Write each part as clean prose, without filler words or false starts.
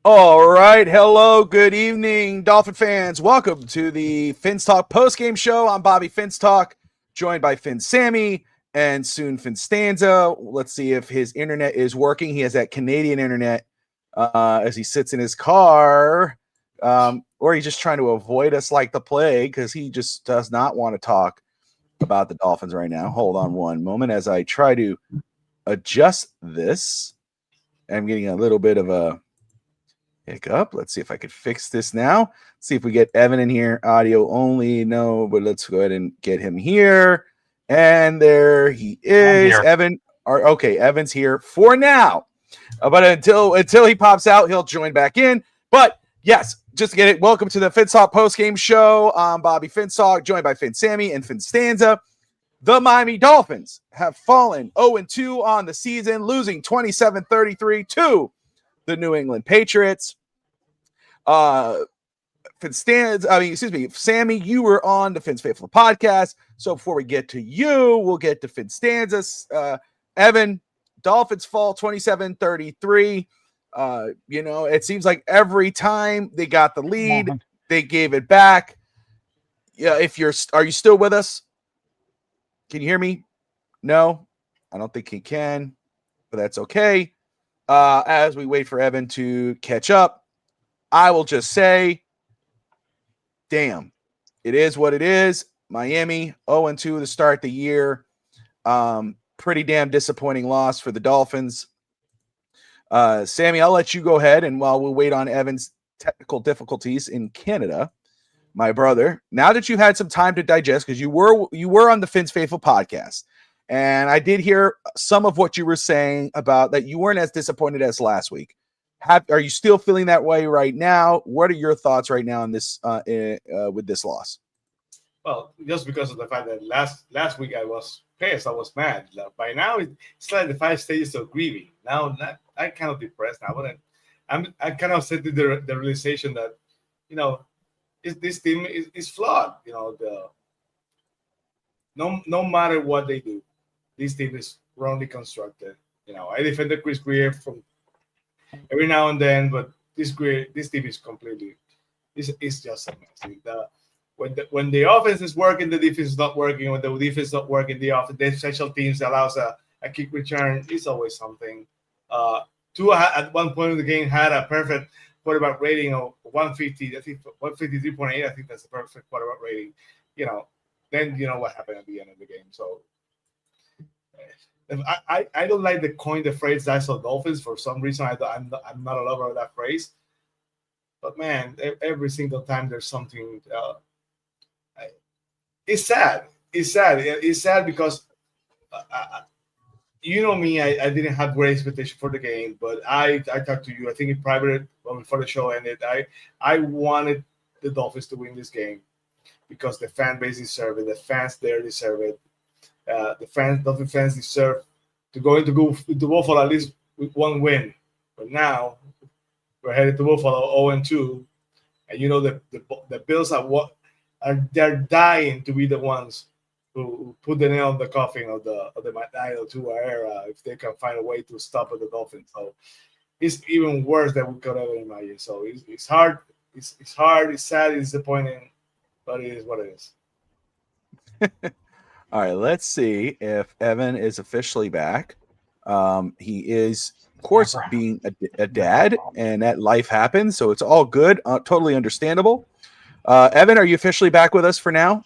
All right. Hello. Good evening, Dolphin fans. Welcome to the Fins Talk postgame show. I'm Bobby Finstalk, joined by Fin Sammy and soon Fin Stanza. Let's see if his internet is working. He has that Canadian internet as he sits in his car, or he's just trying to avoid us like the plague because he just does not want to talk about the Dolphins right now. Hold on one moment as I try to adjust this. I'm getting a little bit of a hiccup. Let's see if I could fix this now. See if we get Evan in here. Audio only. No, but let's go ahead and get him here. And there he is. Evan. Okay, Evan's here for now. But until he pops out, he'll join back in. But yes, just to get it. Welcome to the Finstock postgame show. I'm Bobby Finstock, joined by Fin Sammy and Fin Stanza. The Miami Dolphins have fallen 0-2 on the season, losing 27-33 to the New England Patriots. Sammy, you were on the Fins Faithful podcast. So before we get to you, we'll get to Fin Stanzas. Evan, Dolphins fall 27-33. It seems like every time they got the lead, they gave it back. Yeah, are you still with us? Can you hear me? No, I don't think he can, but that's okay. As we wait for Evan to catch up, I will just say, damn, it is what it is. Miami 0-2 to start the year. Pretty damn disappointing loss for the Dolphins. Sammy, I'll let you go ahead, and while we'll wait on Evan's technical difficulties in Canada, my brother, now that you've had some time to digest, because you were on the Fins Faithful podcast, and I did hear some of what you were saying about that you weren't as disappointed as last week. Are you still feeling that way right now? What are your thoughts right now on this with this loss? Well, just because of the fact that last week I was pissed, I was mad. By now it's like the 5 stages of grieving. Now I'm kind of depressed now, but I kind of set the realization that this team is flawed. No matter what they do, this team is wrongly constructed. I defended Chris Greer from every now and then, but this team is completely it's just a mess. When the offense is working, the defense is not working. When the defense is not working, the special teams allows a kick return. It's always something. Tua at one point in the game had a perfect quarterback rating of 150. I think 153.8. I think that's the perfect quarterback rating. Then what happened at the end of the game. So I don't like the phrase "that's the Dolphins" for some reason. I'm not a lover of that phrase. But man, every single time there's something. It's sad. It's sad because you know me. I didn't have great expectation for the game, but I talked to you. I think in private before the show ended. I wanted the Dolphins to win this game because the fan base deserve it. The fans there deserve it. Dolphin fans deserve to go into Buffalo at least with one win. But now we're headed to Buffalo 0-2, and the Bills they're dying to be the ones who put the nail in the coffin of the McDaniel Tua era if they can find a way to stop the Dolphins. So it's even worse than we could ever imagine. So it's hard. It's hard. It's sad. It's disappointing, but it is what it is. All right, let's see if Evan is officially back. He is, of course, being a dad, and that life happens, so it's all good, totally understandable. Evan, are you officially back with us for now?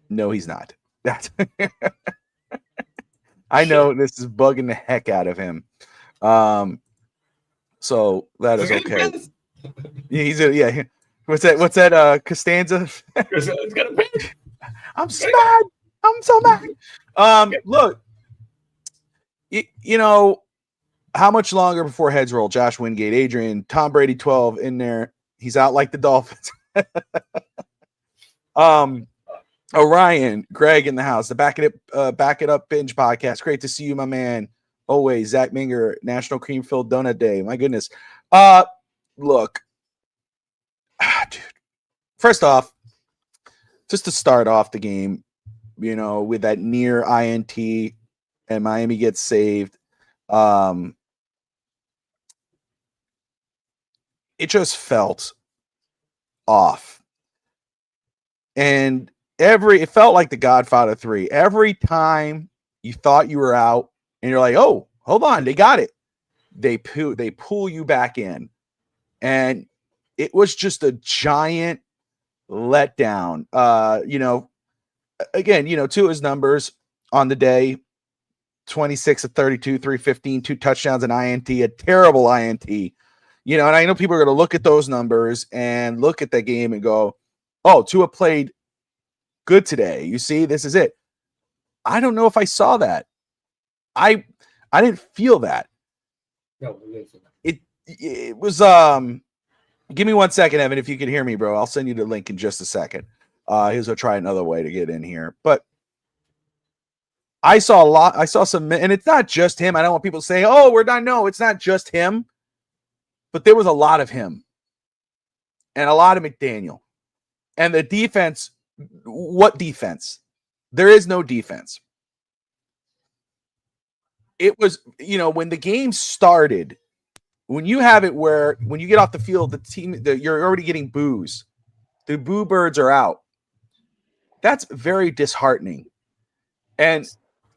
No, he's not. I know this is bugging the heck out of him. So that is okay. Yeah. What's that? Costanza? I'm so mad. I'm so mad. Look, how much longer before heads roll? Josh Wingate, Adrian, Tom Brady, 12 in there. He's out like the Dolphins. Orion, Greg in the house. The Back It Up Binge podcast. Great to see you, my man. Always, Zach Minger, National Cream Filled Donut Day. My goodness. Look, dude. First off, just to start off the game, with that near INT, and Miami gets saved. it just felt off. And it felt like the Godfather 3. Every time you thought you were out and you're like, oh, hold on, they got it. They pull you back in. And it was just a giant letdown. Again, Tua's numbers on the day, 26 of 32, 315, 2 touchdowns, an INT, a terrible INT. And I know people are going to look at those numbers and look at that game and go, oh, Tua played good today. You see, this is it. I don't know if I saw that. I didn't feel that. No, it was give me 1 second, Evan, if you can hear me, bro. I'll send you the link in just a second. Here's I'll try another way to get in here. But I saw a lot. I saw some, and it's not just him. I don't want people to say, oh, we're not. No, it's not just him. But there was a lot of him and a lot of McDaniel. And the defense, what defense? There is no defense. It was, when the game started, when you have it where when you get off the field, the team, you're already getting boos. The boo birds are out. That's very disheartening. And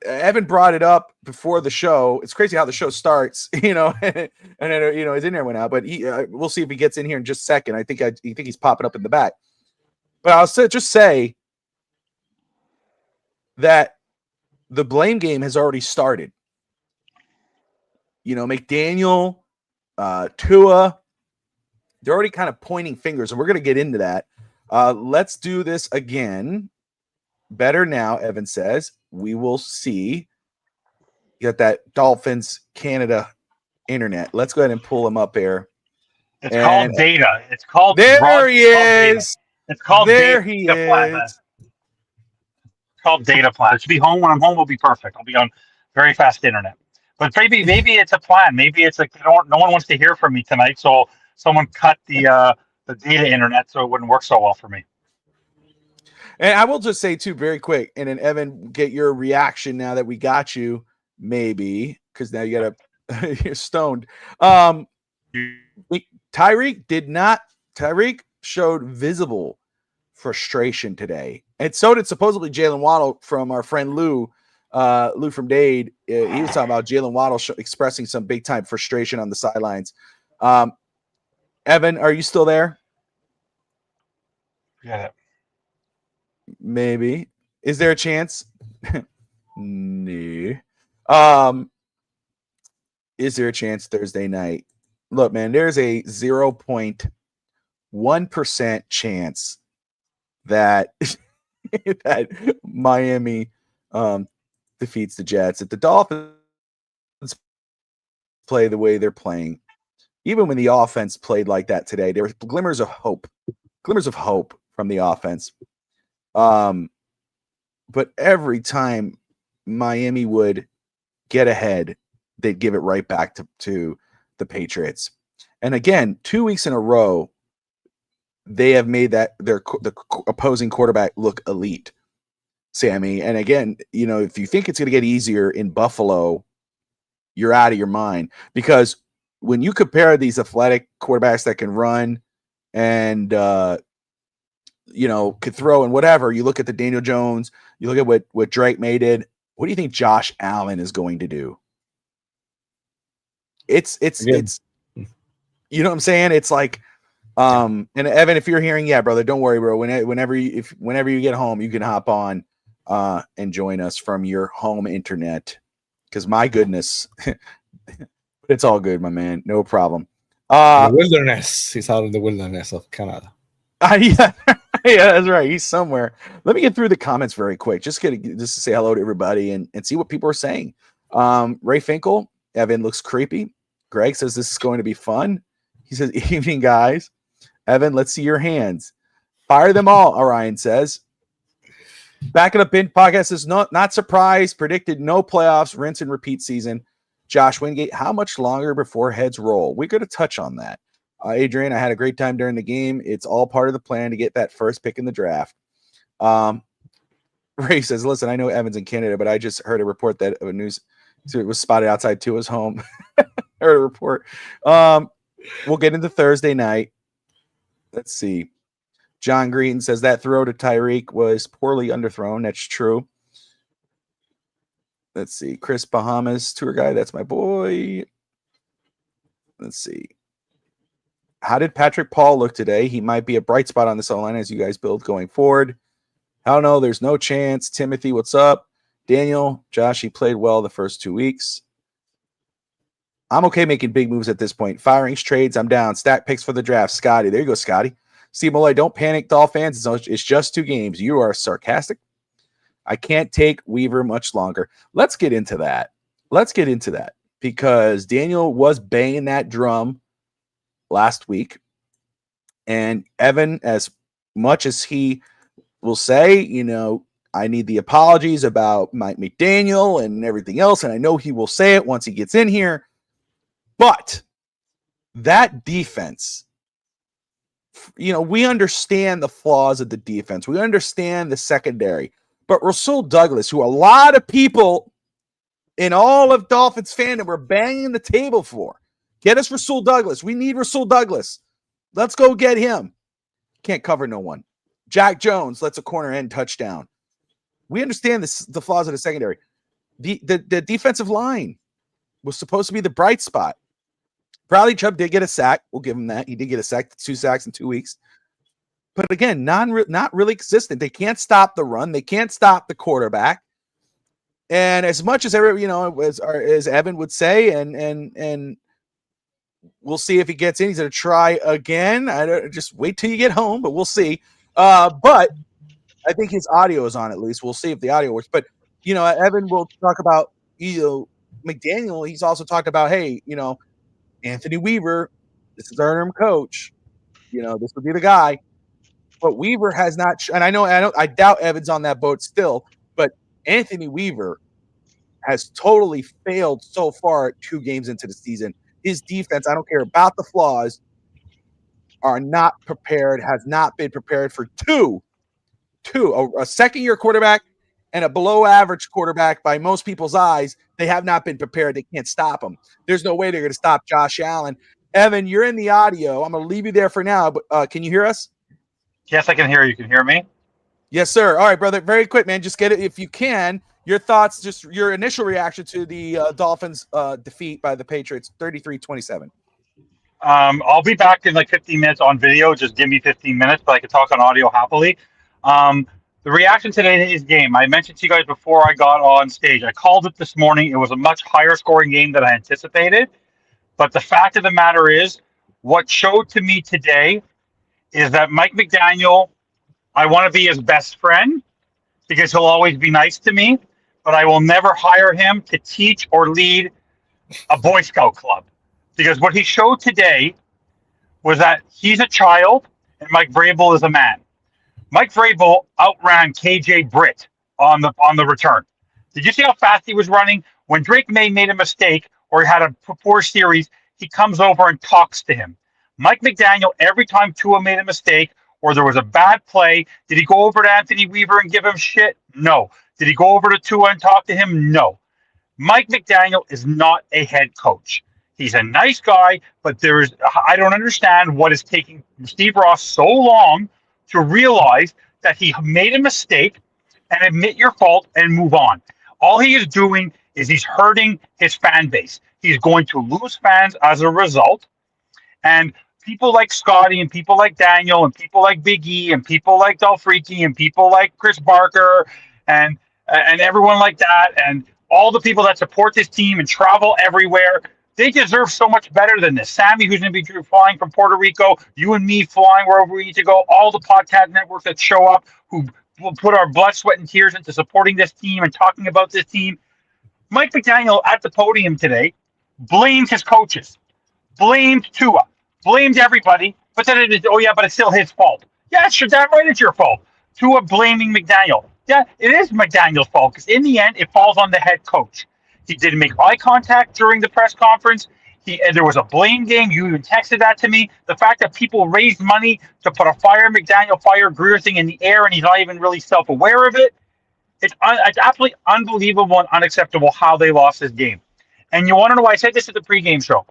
Evan brought it up before the show. It's crazy how the show starts, and then, his in there went out. But we'll see if he gets in here in just a second. I think he's popping up in the back. But I'll just say that the blame game has already started. McDaniel, Tua, they're already kind of pointing fingers, and we're going to get into that. Let's do this again. Better now, Evan says. We will see. You got that Dolphins Canada internet. Let's go ahead and pull him up here. It's called data. It's called there he is. It's called there data he plan. is. It's called data plan. It should be home. When I'm home, we'll be perfect. I'll be on very fast internet. But maybe it's a plan. Maybe it's like no one wants to hear from me tonight, so someone cut the data internet so it wouldn't work so well for me. And I will just say too, very quick, and then Evan, get your reaction now that we got you, maybe, because now you got you're stoned. Tyreek showed visible frustration today, and so did supposedly Jalen Waddle from our friend Lou from Dade. He was talking about Jalen Waddle expressing some big time frustration on the sidelines. Evan, are you still there? Yeah. Maybe. Is there a chance? No. Is there a chance Thursday night? Look, man, there's a 0.1% chance that that Miami defeats the Jets. If the Dolphins play the way they're playing, even when the offense played like that today, there were glimmers of hope from the offense. But every time Miami would get ahead, they'd give it right back to the Patriots. And again, 2 weeks in a row, they have made the opposing quarterback look elite, Sammy. And again, if you think it's going to get easier in Buffalo, you're out of your mind, because when you compare these athletic quarterbacks that can run and could throw and whatever, you look at the Daniel Jones, you look at what Drake May did. What do you think Josh Allen is going to do? It's you know what I'm saying? It's like, and Evan, if you're hearing, yeah, brother, don't worry, bro. Whenever you get home, you can hop on and join us from your home internet. Because my goodness, it's all good, my man. No problem. The wilderness. He's out in the wilderness of Canada. Yeah, that's right. He's somewhere. Let me get through the comments very quick. Just to say hello to everybody and see what people are saying. Ray Finkel, Evan looks creepy. Greg says this is going to be fun. He says, evening, guys. Evan, let's see your hands. Fire them all, Orion says. Back it up in podcast is not surprised. Predicted no playoffs, rinse and repeat season. Josh Wingate, how much longer before heads roll? We're going to touch on that. Adrian, I had a great time during the game. It's all part of the plan to get that first pick in the draft. Ray says, listen, I know Evan's in Canada, but I just heard a report that it was spotted outside Tua's home. Heard a report. we'll get into Thursday night. Let's see. John Green says that throw to Tyreek was poorly underthrown. That's true. Let's see. Chris Bahamas, tour guide. That's my boy. Let's see. How did Patrick Paul look today? He might be a bright spot on this O-line as you guys build going forward. I don't know. There's no chance. Timothy, what's up? Daniel, Josh, he played well the first 2 weeks. I'm okay making big moves at this point. Firings, trades, I'm down. Stack picks for the draft. Scotty. There you go, Scotty. Steve Malloy, don't panic, Dolphins. It's just 2 games. You are sarcastic. I can't take Weaver much longer. Let's get into that. Because Daniel was banging that drum last week. And Evan, as much as he will say, I need the apologies about Mike McDaniel and everything else, and I know he will say it once he gets in here. But that defense, we understand the flaws of the defense. We understand the secondary. But Rasul Douglas, who a lot of people in all of Dolphins fandom were banging the table for, get us Rasul Douglas. We need Rasul Douglas. Let's go get him. Can't cover no one. Jack Jones lets a corner end touchdown. We understand the flaws of the secondary. The defensive line was supposed to be the bright spot. Bradley Chubb did get a sack. We'll give him that. He did get a sack, 2 sacks in 2 weeks. But again, not really consistent. They can't stop the run. They can't stop the quarterback. And as much as as Evan would say, and we'll see if he gets in. He's going to try again. Just wait till you get home, but we'll see. But I think his audio is on at least. We'll see if the audio works. But Evan will talk about McDaniel. He's also talked about, hey, Anthony Weaver, this is our interim coach. This would be the guy. But Weaver has not, and I doubt Evan's on that boat still, but Anthony Weaver has totally failed so far 2 games into the season. His defense, I don't care about the flaws, are not prepared, has not been prepared for a second-year quarterback and a below-average quarterback by most people's eyes. They have not been prepared. They can't stop him. There's no way they're going to stop Josh Allen. Evan, you're in the audio. I'm going to leave you there for now, but can you hear us? Yes, I can hear you. Can you hear me? Yes, sir. All right, brother. Very quick, man. Just get it if you can. Your thoughts, just your initial reaction to the Dolphins' defeat by the Patriots, 33-27. I'll be back in like 15 minutes on video. Just give me 15 minutes, but I can talk on audio happily. The reaction to today's game, I mentioned to you guys before I got on stage. I called it this morning. It was a much higher scoring game than I anticipated. But the fact of the matter is, what showed to me today is that Mike McDaniel, I want to be his best friend because he'll always be nice to me, but I will never hire him to teach or lead a Boy Scout club. Because what he showed today was that he's a child and Mike Vrabel is a man. Mike Vrabel outran KJ Britt on the return. Did you see how fast he was running? When Drake May made a mistake or he had a poor series, he comes over and talks to him. Mike McDaniel, every time Tua made a mistake or there was a bad play, did he go over to Anthony Weaver and give him shit? No. Did he go over to Tua and talk to him? No. Mike McDaniel is not a head coach. He's a nice guy, but I don't understand what is taking Steve Ross so long to realize that he made a mistake and admit your fault and move on. All he is doing is he's hurting his fan base. He's going to lose fans as a result. And people like Scotty and people like Daniel and people like Big E and people like Dolfreaky and people like Chris Barker and everyone like that and all the people that support this team and travel everywhere, they deserve so much better than this. Sammy, who's going to be flying from Puerto Rico, you and me flying wherever we need to go, all the podcast networks that show up who will put our blood, sweat, and tears into supporting this team and talking about this team. Mike McDaniel at the podium today blamed his coaches, blamed Tua, blamed everybody, but then but it's still his fault. Yeah, sure, damn right it's your fault. Tua blaming McDaniel. Yeah, it is McDaniel's fault because in the end, it falls on the head coach. He didn't make eye contact during the press conference. There was a blame game. You even texted that to me. The fact that people raised money to put a fire Greer thing in the air and he's not even really self-aware of it. It's absolutely unbelievable and unacceptable how they lost this game. And you want to know why I said this at the pregame show?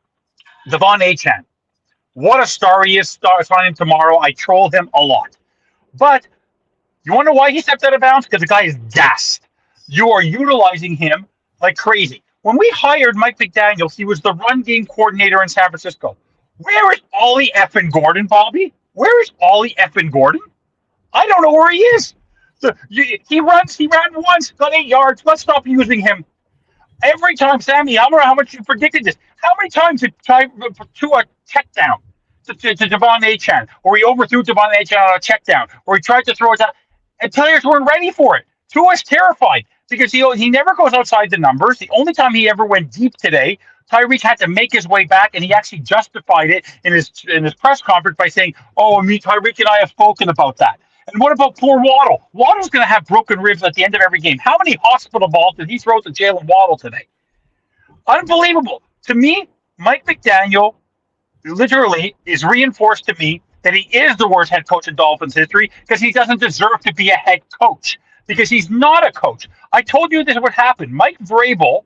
Devon Achane. What a star he is. Sign him tomorrow. I troll him a lot. But you want to know why he stepped out of bounds? Because the guy is gassed. You are utilizing him like crazy. When we hired Mike McDaniel, he was the run game coordinator in San Francisco. Where is Ollie effing Gordon, Bobby? Where is Ollie effing Gordon? I don't know where he is. He ran once, got 8 yards. Let's stop using him. Every time, Sammy, I don't know how much you predicted this. How many times did Tua check down to Devon Achane, or he overthrew Devon Achane on a check down, or he tried to throw it down, and players weren't ready for it. Tua's terrified because he never goes outside the numbers. The only time he ever went deep today, Tyreek had to make his way back, and he actually justified it in his press conference by saying, "Oh, Tyreek and I have spoken about that." And what about poor Waddle? Waddle's going to have broken ribs at the end of every game. How many hospital balls did he throw to Jalen Waddle today? Unbelievable. To me, Mike McDaniel literally is reinforced to me that he is the worst head coach in Dolphins history because he doesn't deserve to be a head coach because he's not a coach. I told you this would happen. Mike Vrabel,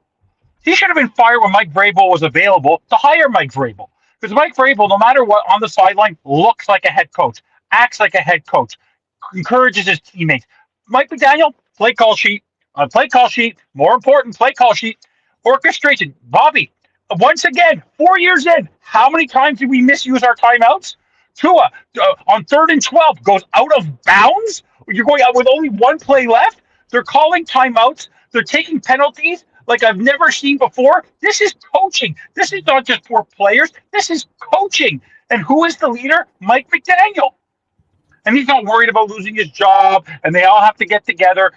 he should have been fired when Mike Vrabel was available to hire Mike Vrabel because Mike Vrabel, no matter what, on the sideline, looks like a head coach, acts like a head coach, encourages his teammates. Mike McDaniel, play call sheet. More important, play call sheet. Orchestration. Bobby, once again, 4 years in, how many times did we misuse our timeouts? Tua, on 3rd and 12, goes out of bounds. You're going out with only one play left. They're calling timeouts. They're taking penalties like I've never seen before. This is coaching. This is not just for players. This is coaching. And who is the leader? Mike McDaniel. And he's not worried about losing his job, and they all have to get together.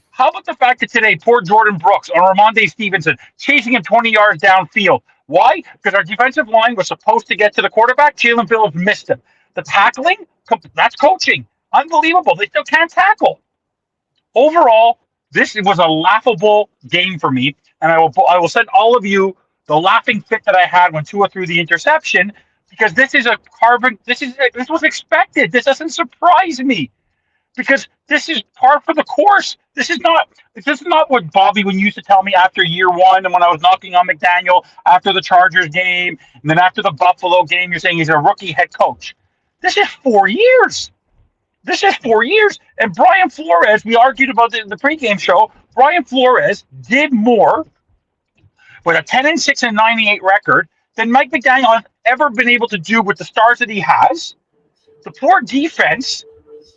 How about the fact that today, poor Jordan Brooks on Ramondre Stevenson, chasing him 20 yards downfield? Why? Because our defensive line was supposed to get to the quarterback. Jalen Phillips missed him. The tackling, that's coaching. Unbelievable. They still can't tackle. Overall, this was a laughable game for me, and I will send all of you the laughing fit that I had when Tua threw the interception, because this was expected. This doesn't surprise me because this is par for the course. This is not what Bobby, when you used to tell me after year one, and when I was knocking on McDaniel after the Chargers game, and then after the Buffalo game, you're saying he's a rookie head coach. This is 4 years. And Brian Flores, we argued about the pregame show. Brian Flores did more with a 10-6 and 98 record than Mike McDaniel has ever been able to do with the stars that he has. The poor defense,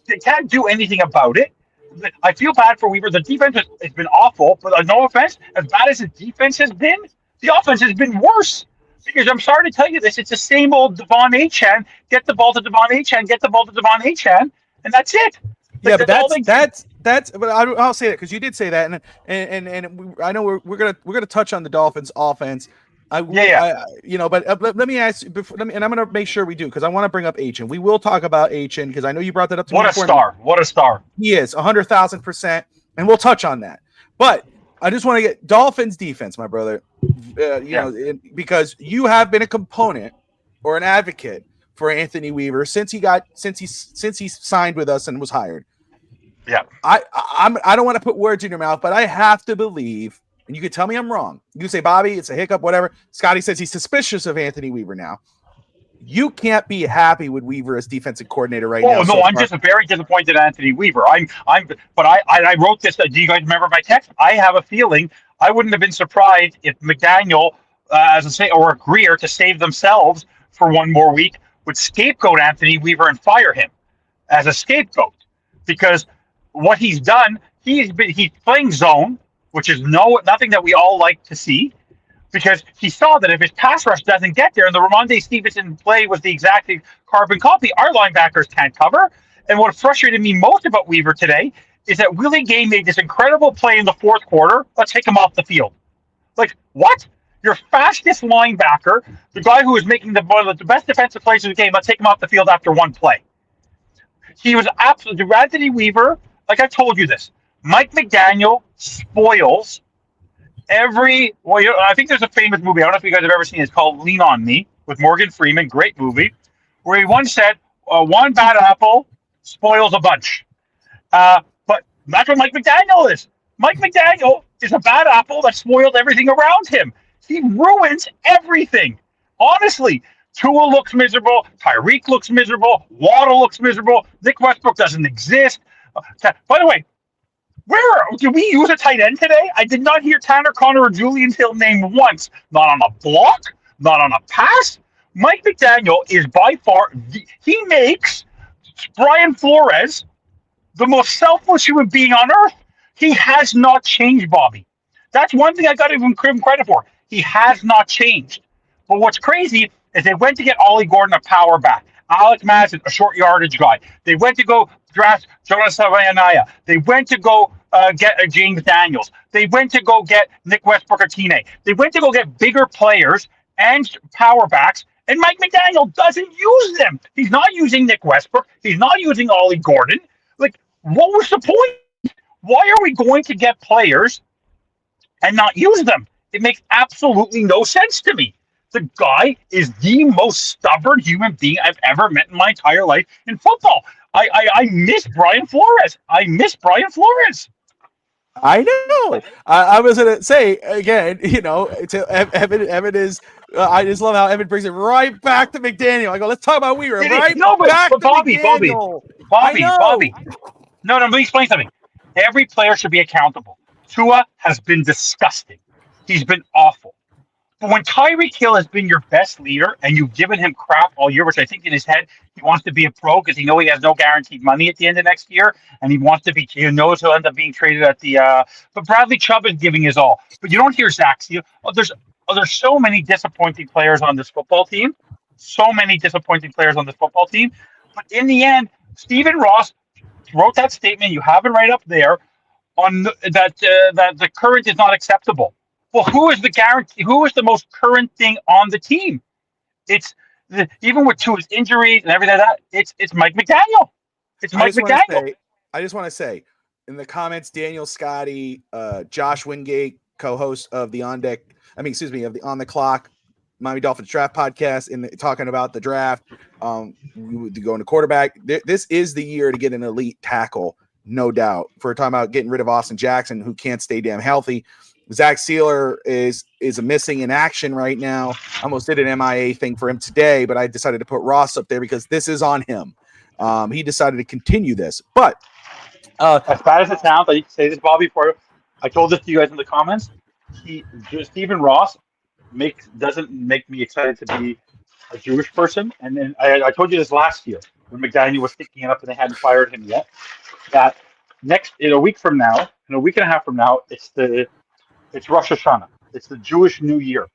they can't do anything about it. I feel bad for Weaver. The defense has been awful, but no offense, as bad as the defense has been, the offense has been worse. Because I'm sorry to tell you this, it's the same old Devon Achane. Get the ball to Devon Achane, and that's it. Yeah, but that's. But I'll say that because you did say that, and I know we're gonna touch on the Dolphins' offense. But let me ask you, and I'm gonna make sure we do because I want to bring up Achane. We will talk about Achane because I know you brought that up to me. What a star! He is 100,000%, and we'll touch on that. But I just want to get Dolphins defense, my brother. Because you have been a component or an advocate for Anthony Weaver since he signed with us and was hired. Yeah, I don't want to put words in your mouth, but I have to believe. And you can tell me I'm wrong. You say, Bobby, it's a hiccup, whatever. Scotty says he's suspicious of Anthony Weaver now. You can't be happy with Weaver as defensive coordinator right now. Oh no, I'm just very disappointed in Anthony Weaver. But I wrote this. Do you guys remember my text? I have a feeling I wouldn't have been surprised if McDaniel, or Greer, to save themselves for one more week, would scapegoat Anthony Weaver and fire him as a scapegoat, because what he's done, he's playing zone, which is nothing that we all like to see, because he saw that if his pass rush doesn't get there, and the Ramondre Stevenson play was the exact carbon copy, our linebackers can't cover. And what frustrated me most about Weaver today is that Willie Gay made this incredible play in the fourth quarter. Let's take him off the field. Like, what? Your fastest linebacker, the guy who was making one of the best defensive plays of the game, let's take him off the field after one play. He was absolutely Anthony Weaver. Like I told you this, Mike McDaniel spoils I think there's a famous movie, I don't know if you guys have ever seen it, it's called Lean On Me with Morgan Freeman, great movie, where he once said, one bad apple spoils a bunch. But that's what Mike McDaniel is. Mike McDaniel is a bad apple that spoiled everything around him. He ruins everything. Honestly, Tua looks miserable. Tyreek looks miserable. Waddle looks miserable. Nick Westbrook doesn't exist. By the way, where did we use a tight end today? I did not hear Tanner Connor or Julian Hill named once. Not on a block, not on a pass. Mike McDaniel is by far he makes Brian Flores the most selfless human being on earth. He has not changed, Bobby. That's one thing I got to give him credit for. He has not changed. But what's crazy is they went to get Ollie Gordon a power back. Alec Madison, a short yardage guy. They went to go draft Jonas Savaianaya. They went to go get James Daniels. They went to go get Nick Westbrook-Akine. They went to go get bigger players and power backs, and Mike McDaniel doesn't use them. He's not using Nick Westbrook. He's not using Ollie Gordon. Like, what was the point? Why are we going to get players and not use them? It makes absolutely no sense to me. The guy is the most stubborn human being I've ever met in my entire life in football. I miss Brian Flores. I know. I was gonna say again. Evan is. I just love how Evan brings it right back to McDaniel. I go, let's talk about Weaver. Back to McDaniel. Bobby. No, let me explain something. Every player should be accountable. Tua has been disgusting. He's been awful. But when Tyreek Hill has been your best leader and you've given him crap all year, which I think in his head he wants to be a pro because he knows he has no guaranteed money at the end of next year, and he knows he'll end up being traded at the. But Bradley Chubb is giving his all. But you don't hear Zach. There's so many disappointing players on this football team. But in the end, Stephen Ross wrote that statement. You have it right up there on that the current is not acceptable. Well, who is the guarantee? Who is the most current thing on the team? It's even with Tua's injuries and everything like that. It's Mike McDaniel. I just want to say in the comments, Daniel Scotty, Josh Wingate, co-host of the On the Clock Miami Dolphins Draft Podcast, talking about the draft. We would go into quarterback. This is the year to get an elite tackle, no doubt. If we're talking about getting rid of Austin Jackson, who can't stay damn healthy. Zach Sealer is missing in action right now. I almost did an MIA thing for him today, but I decided to put Ross up there because this is on him. He decided to continue this. But as bad as it sounds, I say this, Bobby, before I told this to you guys in the comments. Stephen Ross doesn't make me excited to be a Jewish person. And then I told you this last year when McDaniel was sticking it up and they hadn't fired him yet. That in a week and a half from now, it's Rosh Hashanah. It's the Jewish New Year.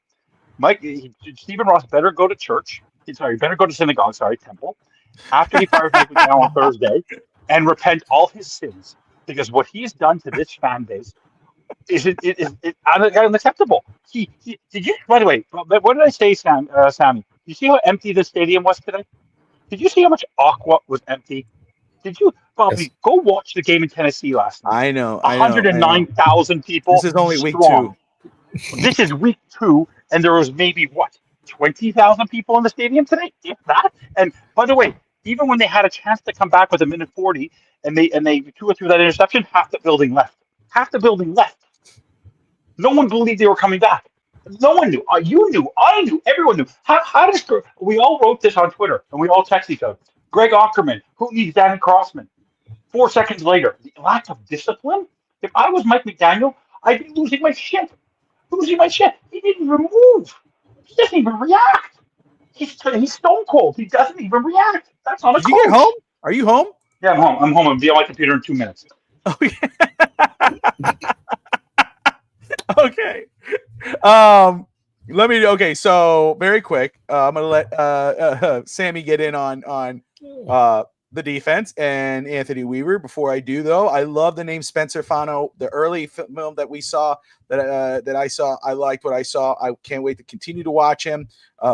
Stephen Ross better go to church. Better go to synagogue. Temple. After he fires Mike McDaniel on Thursday, and repent all his sins, because what he's done to this fan base is unacceptable. Did you? By the way, what did I say, Sammy? You see how empty the stadium was today? Did you see how much Aqua was empty? Did you, Bobby, Yes. Go watch the game in Tennessee last night? I know. 109,000 people. This is only week strong. 2. This is week 2, and there was maybe 20,000 people in the stadium today, if that. And by the way, even when they had a chance to come back with a minute 40, and they Tua threw that interception, half the building left. No one believed they were coming back. No one knew. You knew. I knew. Everyone knew. How does we all wrote this on Twitter and we all text each other? Greg Ackerman, who needs Danny Crossman? 4 seconds later, the lack of discipline. If I was Mike McDaniel, I'd be losing my shit. He didn't even move. He doesn't even react. He's stone cold. He doesn't even react. That's not a coach. Did you get home? Are you home? Yeah, I'm home. I'll be on my computer in 2 minutes. Okay. So very quick, I'm gonna let Sammy get in on the defense and Anthony Weaver. Before I do, though, I love the name Spencer Fano. The early film that we saw, that I saw, I liked what I saw. I can't wait to continue to watch him.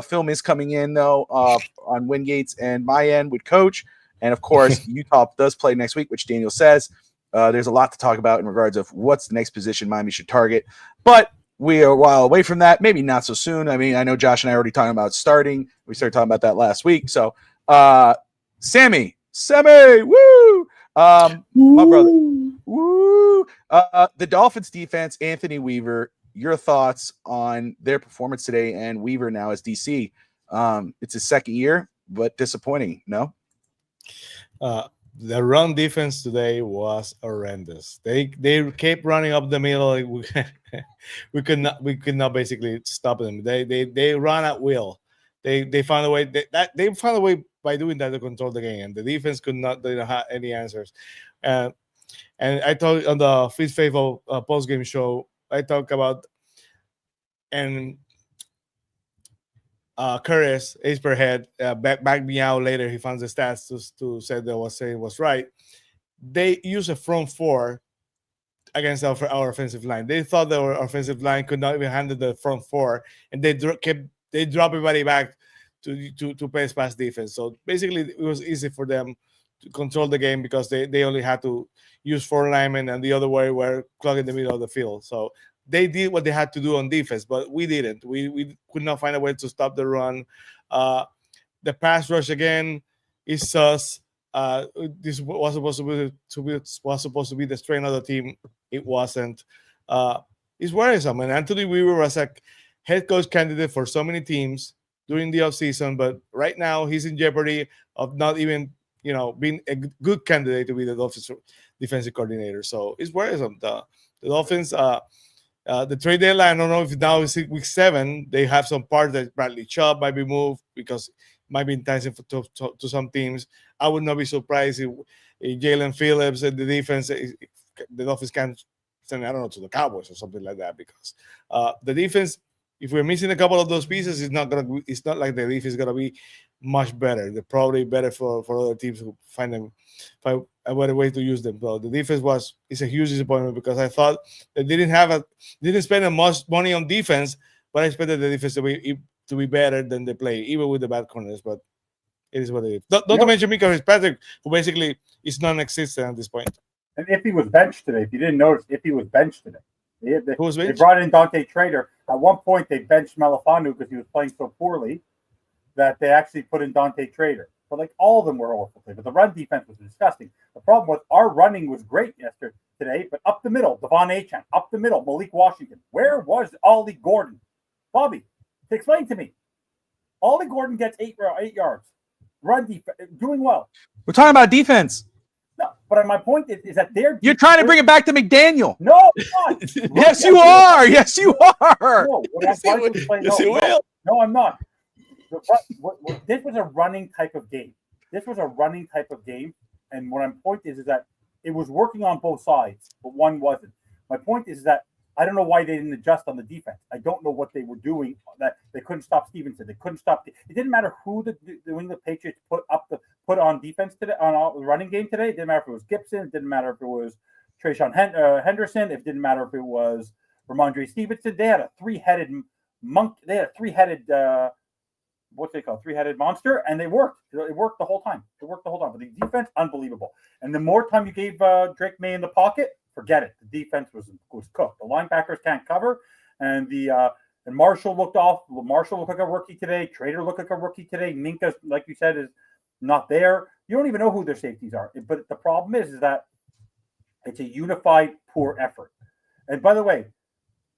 Film is coming in though on Wingate's and my end with Coach, and of course Utah does play next week, which Daniel says. There's a lot to talk about in regards of what's the next position Miami should target, but we are a while away from that. Maybe not so soon. I mean, I know Josh and I are already talking about starting. We started talking about that last week. So, Sammy, woo! My brother, woo! The Dolphins defense, Anthony Weaver. Your thoughts on their performance today, and Weaver now as DC. It's his second year, but disappointing. No. The run defense today was horrendous. They kept running up the middle. We could not basically stop them. They run at will. They found a way. They found a way by doing that to control the game, and the defense could not. They don't have any answers. And I talked on the Fitz Faithful post game show. I talk about and Curtis ace per head back me out later. He found the stats to say that was saying was right. They use a front four against our offensive line. They thought that our offensive line could not even handle the front four, and they drop everybody back to pass defense. So basically, it was easy for them to control the game because they only had to use 4 linemen, and the other way were clogging the middle of the field. So they did what they had to do on defense, but we didn't. We could not find a way to stop the run. The pass rush again is sus. This was supposed to be the strength of the team. It wasn't. It's worrisome. And Anthony Weaver was a head coach candidate for so many teams during the offseason, but right now he's in jeopardy of not even being a good candidate to be the Dolphins defensive coordinator. So it's worrisome. The Dolphins, the trade deadline, I don't know if now is week 7, they have some parts that Bradley Chubb might be moved because it might be enticing to some teams. I would not be surprised if Jalen Phillips and the defense, the Dolphins can send, I don't know, to the Cowboys or something like that, because the defense, if we're missing a couple of those pieces, it's not like the defense is gonna be much better. They're probably better for other teams who find a better way to use them. So the defense is a huge disappointment because I thought they didn't spend as much money on defense, but I expected the defense to be better than they play, even with the bad corners. But it is what it is. Not to mention Mika Fitzpatrick, who basically is non-existent at this point. And Iffy was benched today. If you didn't notice, Iffy was benched today. They brought in Dante Trader. At one point, they benched Melifonwu because he was playing so poorly that they actually put in Dante Trader. But like all of them were awful. But the run defense was disgusting. The problem was our running was great today, but up the middle, Devon Achane. Up the middle, Malik Washington. Where was Ollie Gordon? Bobby, explain to me. Ollie Gordon gets 8 yards. Run defense, doing well. We're talking about defense. No, but my point is that you're trying to bring it back to McDaniel. No, I'm not. Yes, you are. Yes, you are. No, I'm not. This was a running type of game. And what my point is that it was working on both sides, but one wasn't. My point is that I don't know why they didn't adjust on the defense. I don't know what they were doing. That they couldn't stop Stevenson. They couldn't stop. It didn't matter who the England Patriots put on defense today, on the running game today. It didn't matter if it was Gibson. It didn't matter if it was Trayshawn Henderson. It didn't matter if it was Ramondre Stevenson. They had a three-headed monk. They had a three-headed three-headed monster, and they worked. It worked the whole time. But the defense, unbelievable. And the more time you gave Drake May in the pocket, forget it. The defense was cooked. The linebackers can't cover, and and Marshall looked off. Marshall looked like a rookie today. Trader looked like a rookie today. Minka, like you said, is not there. You don't even know who their safeties are. But the problem is that it's a unified poor effort. And by the way,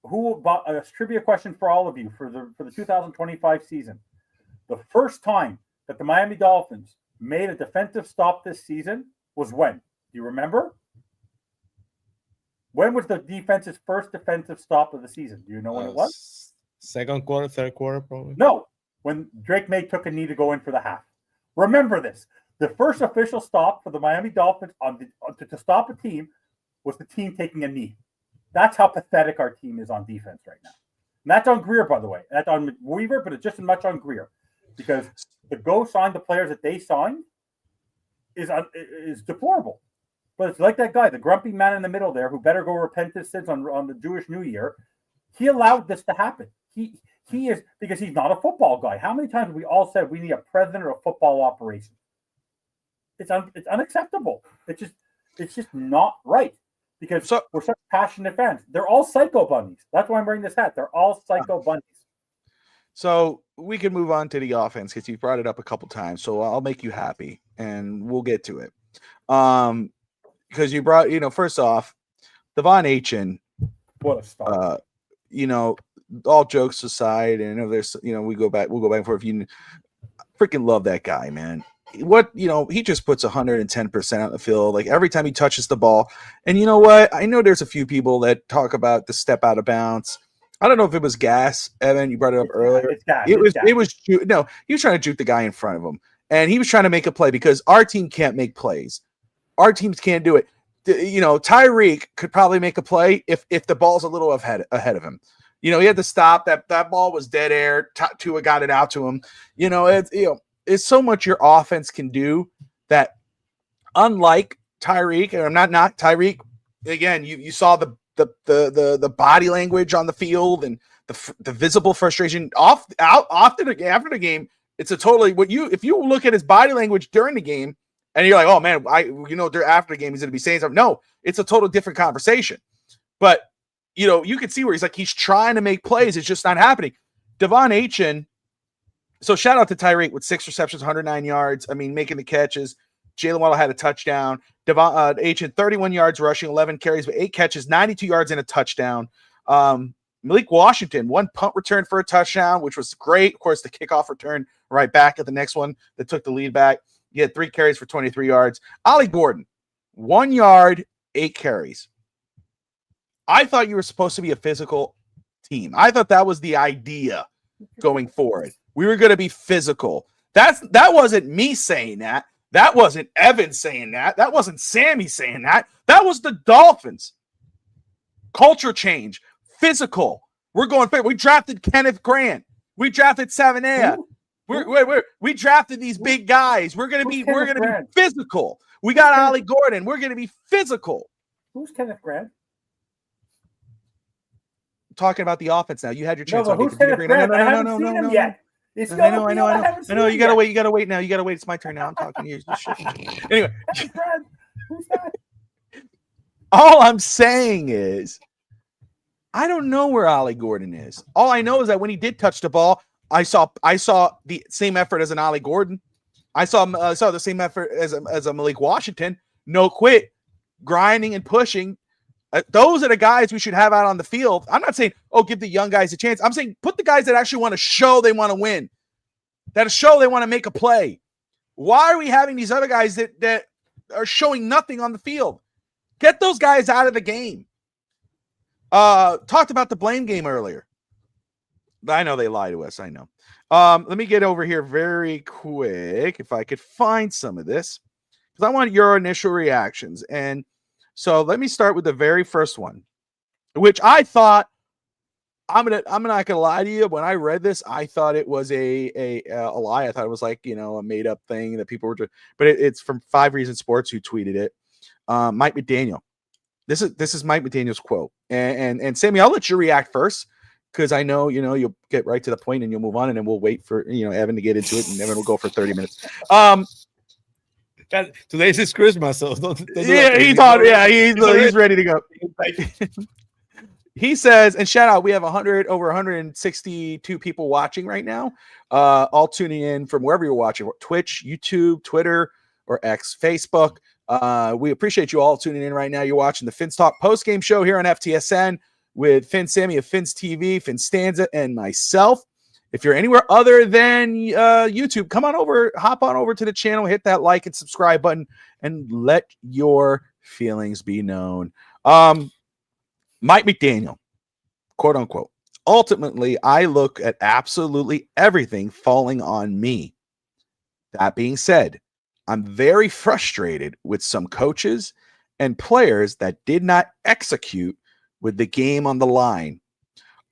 a trivia question for all of you for the 2025 season. The first time that the Miami Dolphins made a defensive stop this season was when? Do you remember? When was the defense's first defensive stop of the season? Do you know when it was? Second quarter, third quarter, probably. No, when Drake May took a knee to go in for the half. Remember this. The first official stop for the Miami Dolphins to stop a team was the team taking a knee. That's how pathetic our team is on defense right now. And that's on Greer, by the way. That's on Weaver, but it's just as much on Greer. Because to go sign the players that they signed is deplorable. But it's like that guy, the grumpy man in the middle there, who better go repent his sins on the Jewish New Year. He allowed this to happen. He is, because he's not a football guy. How many times have we all said we need a president of football operations? It's unacceptable. It's just not right. Because we're such passionate fans. They're all psycho bunnies. That's why I'm wearing this hat. They're all psycho bunnies. So we can move on to the offense because you brought it up a couple times. So I'll make you happy, and we'll get to it. Because you brought, first off, Devon Achane. What a start. all jokes aside, and I know there's, we'll go back and forth. You freaking love that guy, man. He just puts 110% on the field, like every time he touches the ball. And you know what? I know there's a few people that talk about the step out of bounds. I don't know if it was gas, Evan. You brought it up earlier. It's gas. He was trying to juke the guy in front of him, and he was trying to make a play because our team can't make plays. Our teams can't do it. Tyreek could probably make a play if the ball's a little ahead of him. He had to stop. That ball was dead air. Tua got it out to him. It's so much your offense can do that, unlike Tyreek, and I'm not Tyreek. Again, you saw the body language on the field and the visible frustration after the game. It's a totally if you look at his body language during the game and you're like, oh man, after the game he's going to be saying something. No, it's a total different conversation. But you can see where he's trying to make plays. It's just not happening. Devon Achane. So shout out to Tyreek with 6 receptions, 109 yards. I mean, making the catches. Jalen Waddle had a touchdown. Devon Achane, 31 yards rushing, 11 carries, but 8 catches, 92 yards and a touchdown. Malik Washington, 1 punt return for a touchdown, which was great. Of course, the kickoff return right back at the next one that took the lead back. He had 3 carries for 23 yards. Ollie Gordon, 1 yard, 8 carries. I thought you were supposed to be a physical team. I thought that was the idea going forward. We were going to be physical. That wasn't me saying that. That wasn't Evan saying that. That wasn't Sammy saying that. That was the Dolphins. Culture change. Physical. We're going fair. We drafted Kenneth Grant. We drafted Savanea. We drafted these big guys. We're gonna be physical. We got Ollie Gordon. We're gonna be physical. Who's Kenneth Grant? Talking about the offense now. You had your chance. No, who's Kenneth Grant? I haven't seen him yet. I know. You gotta wait now. It's my turn now. I'm talking to you. Anyway, who's that? All I'm saying is, I don't know where Ollie Gordon is. All I know is that when he did touch the ball, I saw the same effort as an Ollie Gordon. I saw the same effort as a Malik Washington. No quit, grinding and pushing. Those are the guys we should have out on the field. I'm not saying, give the young guys a chance. I'm saying put the guys that actually want to show they want to win, that show they want to make a play. Why are we having these other guys that are showing nothing on the field? Get those guys out of the game. Talked about the blame game earlier. I know they lie to us. I know. Let me get over here very quick if I could find some of this, because I want your initial reactions. And so let me start with the very first one, which I thought, I'm not gonna lie to you. When I read this, I thought it was a lie. I thought it was like, a made up thing that people were doing, but it's from 5 Reasons Sports who tweeted it. Mike McDaniel. This is Mike McDaniel's quote. And Sammy, I'll let you react first, because I know, you'll get right to the point and you'll move on, and then we'll wait for, Evan to get into it, and Evan will go for 30 minutes. Today's his Christmas, so don't he's ready to go. He says, and shout out, we have over 162 people watching right now, all tuning in from wherever you're watching, Twitch, YouTube, Twitter, or X, Facebook. We appreciate you all tuning in right now. You're watching the Fins Talk postgame show here on FTSN with Finn Sammy of Fins TV, Finn Stanza, and myself. If you're anywhere other than YouTube, hop on over to the channel, hit that like and subscribe button, and let your feelings be known. Mike McDaniel, quote unquote. Ultimately, I look at absolutely everything falling on me. That being said, I'm very frustrated with some coaches and players that did not execute with the game on the line.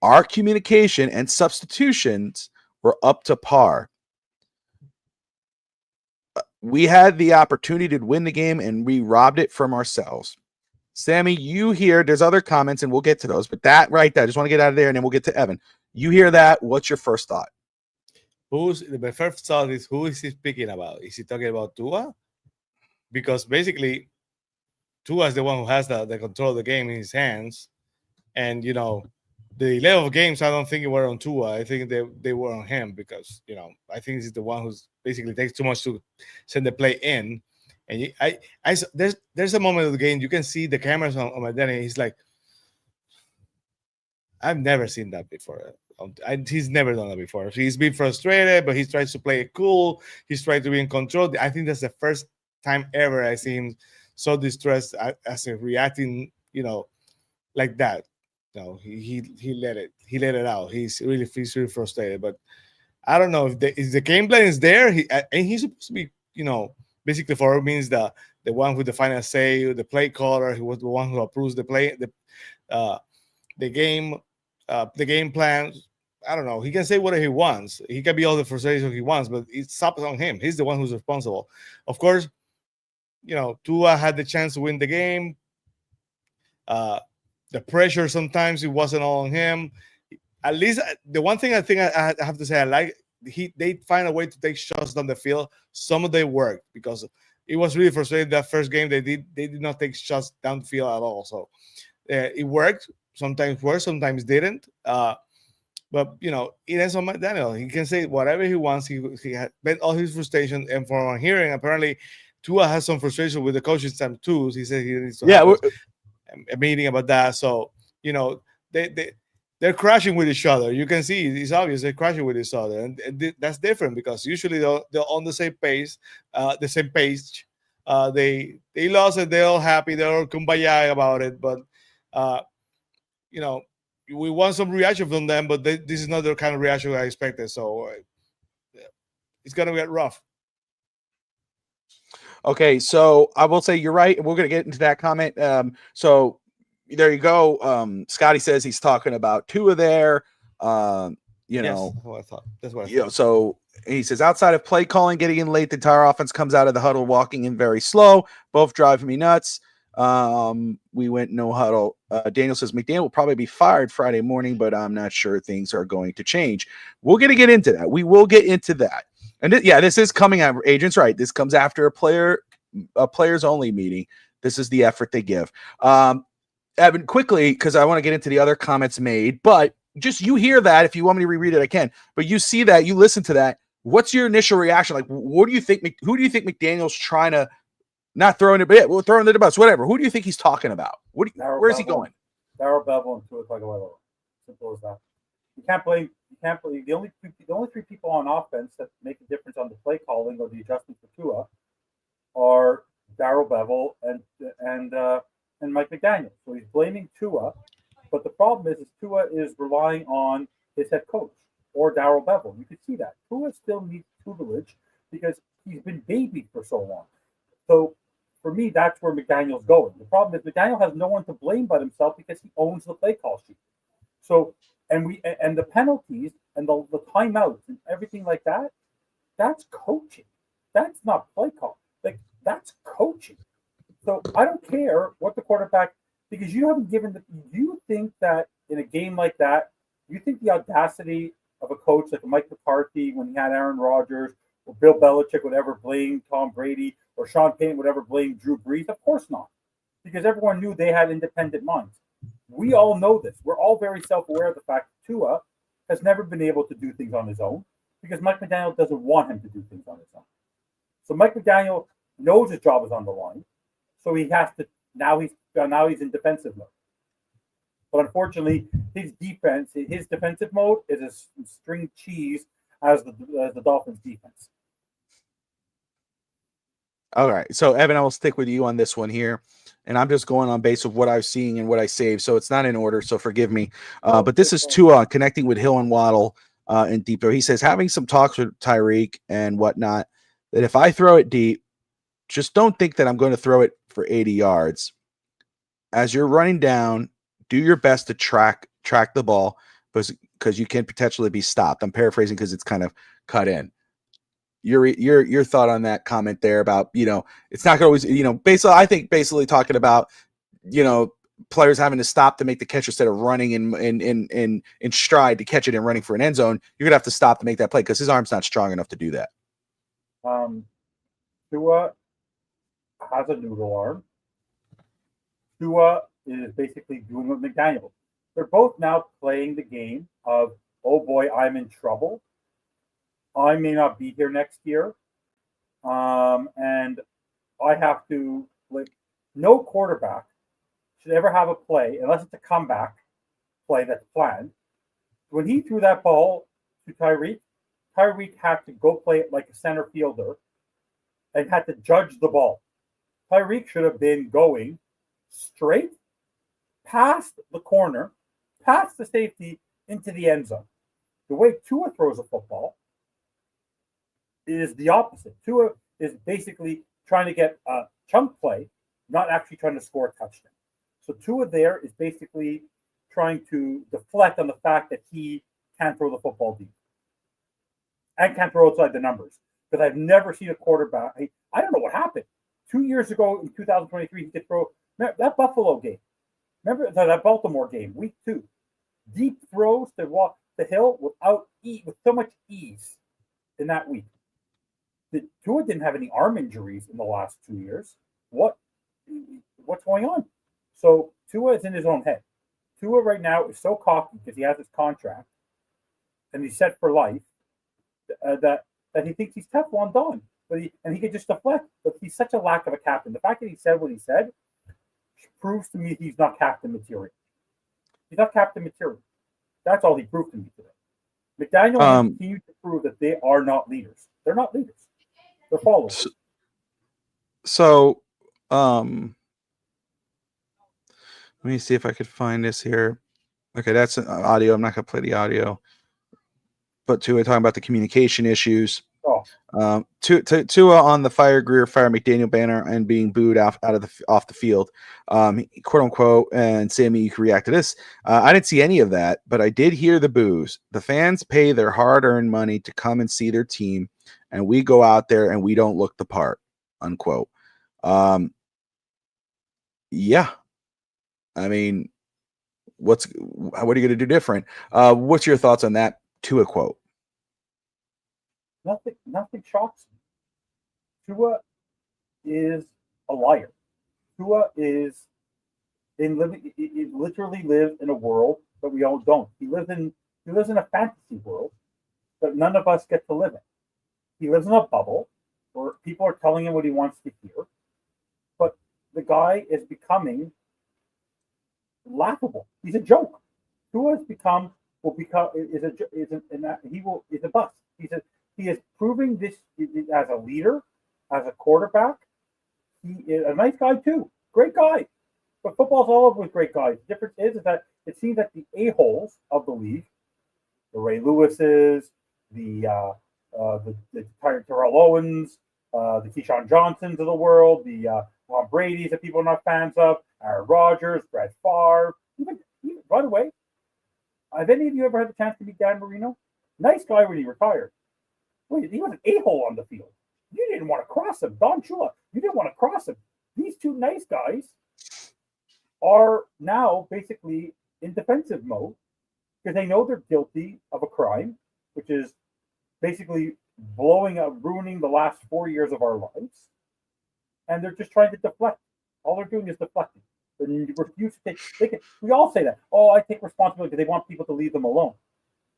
Our communication and substitutions were up to par. We had the opportunity to win the game, and we robbed it from ourselves. Sammy, you hear, there's other comments, and we'll get to those, but that right there, I just want to get out of there, and then we'll get to Evan. You hear that? What's your first thought? My first thought is, who is he speaking about? Is he talking about Tua? Because basically, Tua is the one who has the control of the game in his hands. And, the level of games, I don't think it were on Tua. I think they were on him, because, I think he's the one who's basically takes too much to send the play in. And there's a moment of the game, you can see the cameras on McDaniel. He's like, I've never seen that before. He's never done that before. He's been frustrated, but he tries to play it cool. He's trying to be in control. I think that's the first time ever I see him so distressed as in reacting, like that. No, he let it out. He's really frustrated. But I don't know if the game plan is there. And he's supposed to be, basically for him means the one with the final say, the play caller, who was the one who approves the play, the game plan. I don't know. He can say whatever he wants. He can be all the frustration he wants, but it stops on him. He's the one who's responsible. Of course, Tua had the chance to win the game. The pressure sometimes it wasn't all on him. At least the one thing I think I have to say I like they find a way to take shots down the field. Some of them worked because it was really frustrating that first game. They did not take shots down the field at all. So it worked. Sometimes worked, sometimes didn't. But it ends on McDaniel. He can say whatever he wants. He had vent all his frustration, and from our hearing, apparently Tua has some frustration with the coaching staff too. He said he needs to have a meeting about that. So they're crashing with each other. You can see it's obvious they're crashing with each other, and that's different because usually they're on the same pace, the same page. They lost it. They're all happy. They're all kumbaya about it, but we want some reaction from them, but this is not the kind of reaction I expected. So it's gonna get rough. Okay, so I will say you're right. We're going to get into that comment. So there you go. Scotty says he's talking about Tua there. Yes, that's what I thought. That's what I thought. So he says outside of play calling, getting in late, the entire offense comes out of the huddle walking in very slow. Both driving me nuts. We went no huddle. Daniel says McDaniel will probably be fired Friday morning, but I'm not sure things are going to change. We're going to get into that. We will get into that. And this is coming out. Agent's right. This comes after a players only meeting. This is the effort they give. Evan, quickly, because I want to get into the other comments made, but just you hear that. If you want me to reread it, I can. But you see that, you listen to that. What's your initial reaction? Like, what do you think? Who do you think McDaniel's trying to not throwing it, but yeah, we'll throw in the bus, whatever. Who do you think he's talking about? Where's he going? Darryl Bevel and Tua Tagovailoa. Simple as that. You can't blame. The only three people on offense that make a difference on the play calling or the adjustment for Tua are Darryl Bevel and Mike McDaniel. So he's blaming Tua, but the problem is Tua is relying on his head coach or Darryl Bevel. You can see that Tua still needs tutelage because he's been babied for so long. So for me, that's where McDaniel's going. The problem is McDaniel has no one to blame but himself because he owns the play call sheet. So and the penalties and the timeouts and everything like that, that's coaching. That's not play call. Like that's coaching. So I don't care what the quarterback, because you haven't given do you think that in a game like that, you think the audacity of a coach like Mike McCarthy when he had Aaron Rodgers or Bill Belichick would ever blame Tom Brady or Sean Payton would ever blame Drew Brees? Of course not, because everyone knew they had independent minds. We all know this. We're all very self-aware of the fact that Tua has never been able to do things on his own because Mike McDaniel doesn't want him to do things on his own. So Mike McDaniel knows his job is on the line, so he has to now he's in defensive mode. But unfortunately, his defensive mode is as string cheese as the Dolphins' defense. All right. So, Evan, I will stick with you on this one here. And I'm just going on base of what I was seeing and what I saved. So it's not in order. So forgive me. But this is Tua connecting with Hill and Waddle in deep throw. He says, having some talks with Tyreek and whatnot, that if I throw it deep, just don't think that I'm going to throw it for 80 yards. As you're running down, do your best to track the ball because you can potentially be stopped. I'm paraphrasing because it's kind of cut in. Your thought on that comment there about, it's not always, basically talking about, players having to stop to make the catch instead of running in stride to catch it and running for an end zone. You're gonna have to stop to make that play because his arm's not strong enough to do that. Tua has a noodle arm. Tua is basically doing what McDaniel. They're both now playing the game of, oh boy, I'm in trouble. I may not be here next year. And I have to, no quarterback should ever have a play, unless it's a comeback play that's planned. When he threw that ball to Tyreek had to go play it like a center fielder and had to judge the ball. Tyreek should have been going straight past the corner, past the safety, into the end zone. The way Tua throws a football is the opposite. Tua is basically trying to get a chunk play, not actually trying to score a touchdown. So Tua there is basically trying to deflect on the fact that he can't throw the football deep and can't throw outside the numbers. Because I've never seen a quarterback. I don't know what happened. 2 years ago in 2023, he could throw that Buffalo game. Remember that Baltimore game, week 2. Deep throws to walk the hill with so much ease in that week. Tua didn't have any arm injuries in the last 2 years. What's going on? So Tua is in his own head. Tua right now is so cocky because he has his contract and he's set for life that he thinks he's Teflon Don. And he could just deflect. But he's such a lack of a captain. The fact that he said what he said proves to me he's not captain material. He's not captain material. That's all he proved to me today. McDaniel will continue to prove that they are not leaders. They're not leaders. They're followers. So let me see if I could find this here. Okay, that's an audio. I'm not going to play the audio. But Tua talking about the communication issues. Tua on the fire McDaniel banner and being booed off the field, quote unquote. And Sammy, you can react to this. I didn't see any of that, but I did hear the boos. The fans pay their hard-earned money to come and see their team, and we go out there and we don't look the part. Unquote. Yeah. I mean, what are you going to do different? What's your thoughts on that Tua quote? Nothing shocks me. Tua is a liar. Tua is he literally lives in a world that we all don't. He lives in a fantasy world that none of us get to live in. He lives in a bubble where people are telling him what he wants to hear, but the guy is becoming laughable. He's a joke. Tua is a bust. He is proving this as a leader, as a quarterback. He is a nice guy too, great guy. But football's all over with great guys. The difference is that it seems that the a-holes of the league, the Ray Lewises, the Terrell Owens, the Keyshawn Johnsons of the world, the Tom Brady's that people are not fans of, Aaron Rodgers, Brett Favre. Even by the way, have any of you ever had the chance to meet Dan Marino? Nice guy when he retired. Wait, he was an a-hole on the field. You didn't want to cross him. Don Shula, you didn't want to cross him. These two nice guys are now basically in defensive mode because they know they're guilty of a crime, which is basically ruining the last 4 years of our lives. And they're just trying to deflect. All they're doing is deflecting. They refuse to take. We all say that. Oh, I take responsibility because they want people to leave them alone.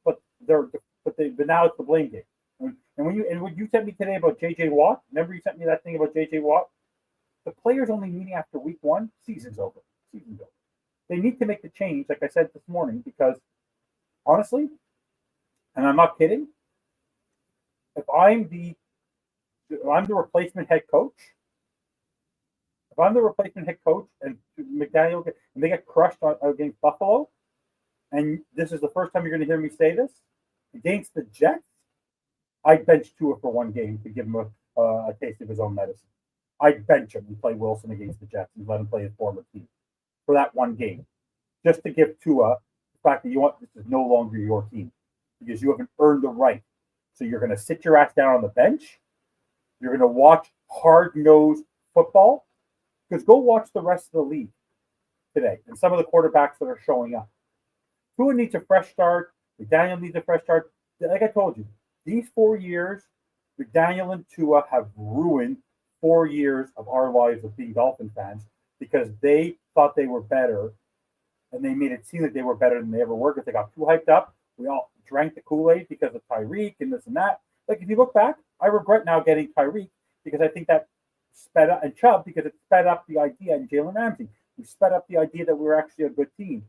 But now it's the blame game. And when you sent me today about J.J. Watt, remember you sent me that thing about J.J. Watt? The players only meeting after week 1, season's over. They need to make the change, like I said this morning, because honestly, and I'm not kidding, if I'm the replacement head coach, and McDaniel and they get crushed against Buffalo, and this is the first time you're going to hear me say this, against the Jets, I'd bench Tua for one game to give him a taste of his own medicine. I'd bench him and play Wilson against the Jets and let him play his former team for that one game, just to give Tua the fact that this is no longer your team because you haven't earned the right. So you're going to sit your ass down on the bench. You're going to watch hard-nosed football because go watch the rest of the league today and some of the quarterbacks that are showing up. Tua needs a fresh start. McDaniel needs a fresh start. Like I told you, these 4 years, McDaniel and Tua have ruined 4 years of our lives of being Dolphin fans because they thought they were better and they made it seem like they were better than they ever were because they got too hyped up. We all drank the Kool-Aid because of Tyreek and this and that. Like, if you look back, I regret now getting Tyreek because I think that sped up, and Chubb because it sped up the idea, and Jalen Ramsey. We sped up the idea that we were actually a good team.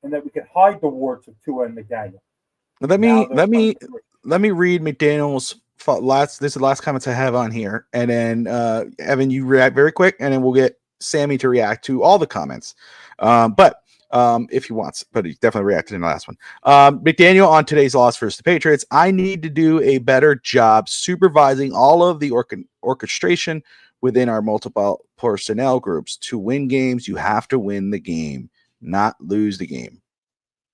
and that we could hide the warts of Tua and McDaniel. Let Now me they're let me read McDaniel's last. This is the last comments I have on here, and then Evan, you react very quick, and then we'll get Sammy to react to all the comments. But if he wants, but he definitely reacted in the last one. McDaniel on today's loss versus the Patriots. I need to do a better job supervising all of the orchestration within our multiple personnel groups. To win games, you have to win the game, not lose the game.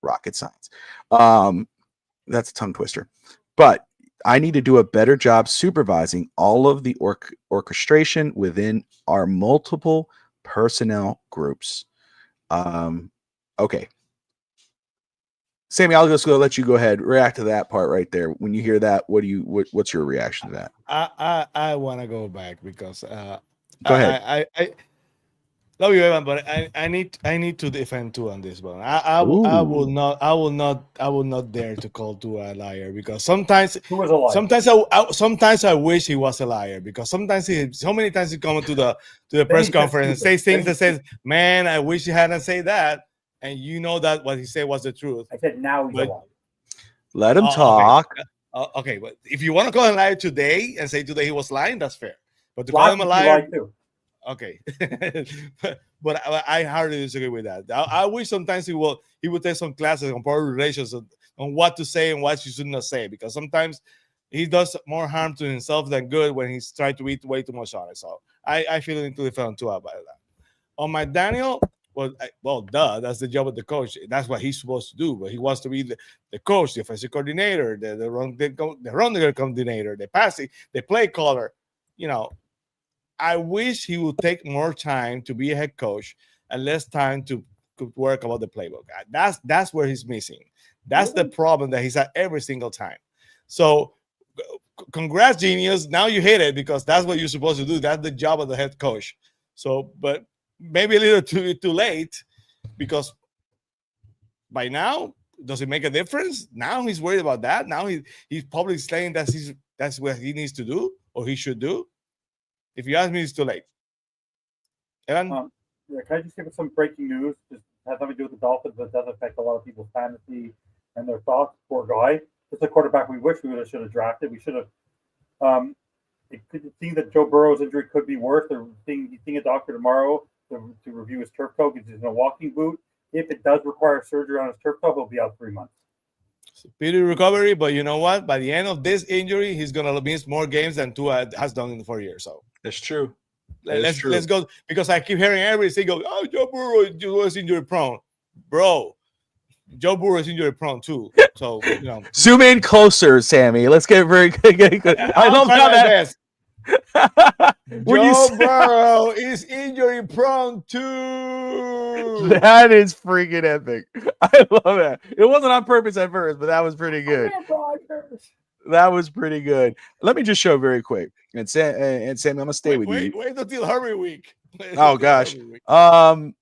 Rocket science. That's a tongue twister. But I need to do a better job supervising all of the orchestration within our multiple personnel groups. Okay. Sammy, I'll just let you go ahead, react to that part right there. When you hear that, what's your reaction to that? I want to go back because Go ahead. I love you, Evan, but I need to defend Tua on this one. I will not dare to call Tua a liar because sometimes Tua's a liar. sometimes I wish he was a liar because sometimes so many times he comes to the press conference and says things that says, "Man, I wish he hadn't said that," and you know that what he said was the truth. I said now he's a liar. Let him talk. Okay, but if you want to call him a liar today and say today he was lying, that's fair. But to call him a liar, too. Okay, but I hardly disagree with that. I wish sometimes he would take some classes on public relations on what to say and what you should not say, because sometimes he does more harm to himself than good when he's trying to eat way too much on it. So I feel into the film too about that. On McDaniel, that's the job of the coach. That's what he's supposed to do. But he wants to be the coach, the offensive coordinator, the run coordinator, the play caller. You know. I wish he would take more time to be a head coach and less time to work about the playbook. That's where he's missing. That's the problem that he's at every single time. So, congrats, genius. Now you hit it because that's what you're supposed to do. That's the job of the head coach. So, but maybe a little too late because by now, does it make a difference? Now he's worried about that. Now he's probably saying that's what he needs to do or he should do. If you ask me, it's too late. Evan? Can I just give us some breaking news? Just has nothing to do with the Dolphins, but it does affect a lot of people's fantasy and their thoughts. Poor guy. It's a quarterback we wish we should have drafted. We should have. It could seem that Joe Burrow's injury could be worse. He's seeing a doctor tomorrow to review his turf toe because he's in a walking boot. If it does require surgery on his turf toe, he'll be out 3 months. Speedy recovery, but you know what? By the end of this injury, he's gonna miss more games than Tua has done in 4 years. So that's true. Let's go because I keep hearing every single Joe Burrow was injury prone, bro. Joe Burrow is injury prone too. So zoom in closer, Sammy. Let's get very good. I love how that. Joe Burrow is injury prone too. That is freaking epic. I love that. It wasn't on purpose at first, but that was pretty good. That was pretty good. Let me just show very quick. And Sammy, I'm gonna stay with you. Wait until Hurry Week. Oh gosh. Let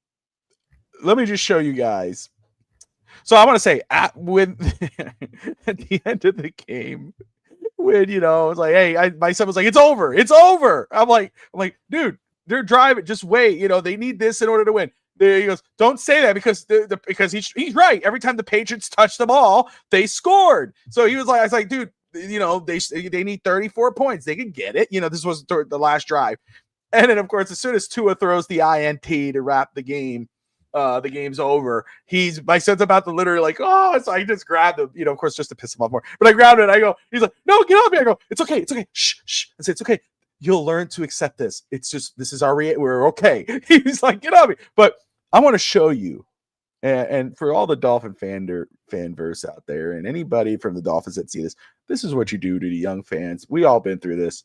me just show you guys. So I want to say at the end of the game, when it's like, hey, my son was like, it's over. I'm like, dude, they're driving. Just wait. They need this in order to win. He goes, don't say that because because he's right. Every time the Patriots touched the ball, they scored. So he was like, I was like, dude, they need 34 points. They can get it. This was the last drive. And then of course, as soon as Tua throws the INT to wrap the game, the game's over. My son's about to literally like, so I just grabbed him, of course, just to piss him off more. But I grabbed it. I go, he's like, no, get off me. I go, it's okay. Shh. I say, it's okay. You'll learn to accept this. It's just, this is we're okay. He's like, get off me. But I want to show you, and for all the Dolphin fanverse out there, and anybody from the Dolphins that see this, this is what you do to the young fans. We all been through this.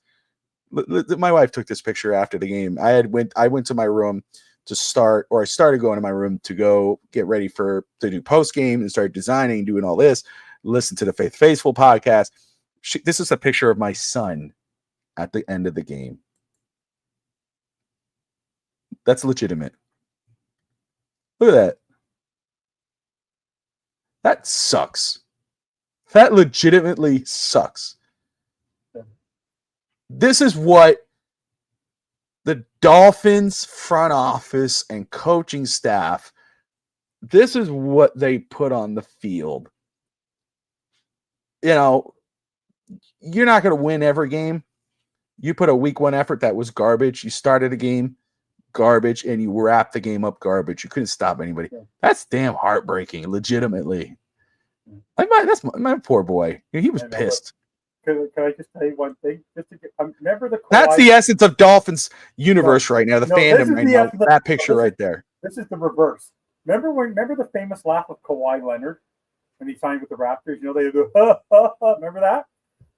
My wife took this picture after the game. I went to my room to start, or I started going to my room to go get ready to do post game and start designing, doing all this, listen to the Faithful podcast. This is a picture of my son at the end of the game. That's legitimate. Look at that. That sucks. That legitimately sucks. This is what the Dolphins front office and coaching staff this is what they put on the field. You know, you're not going to win every game. You put a week one effort that was garbage. You started a game garbage and you wrapped the game up garbage. You couldn't stop anybody. That's damn heartbreaking, legitimately. That's my poor boy. He was pissed. Can I just tell you one thing? Just to remember the Kawhi, that's the essence of Dolphins universe right now. The fandom right now. That picture right there. This is the reverse. Remember the famous laugh of Kawhi Leonard when he signed with the Raptors? You know, they go, ha, ha, ha. Remember that?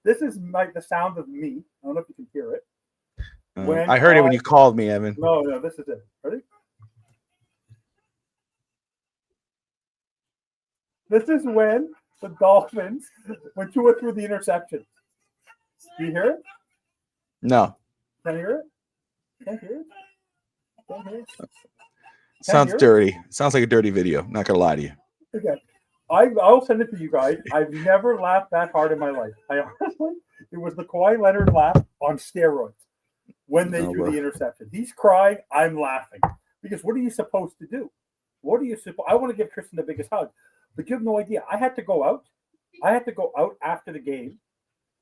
This is the sound of me. I don't know if you can hear it. I heard it when you called me, Evan. No, this is it. Ready? This is when the Dolphins, when Tua threw the interception. Do you hear it? No. Can you hear it? Can't hear it? Can't hear it? Sounds dirty. Sounds like a dirty video. Not going to lie to you. Okay. I'll send it to you guys. I've never laughed that hard in my life. It was the Kawhi Leonard laugh on steroids when they threw the interception. He's crying. I'm laughing. Because what are you supposed to do? I want to give Tristan the biggest hug. But you have no idea. I had to go out. After the game.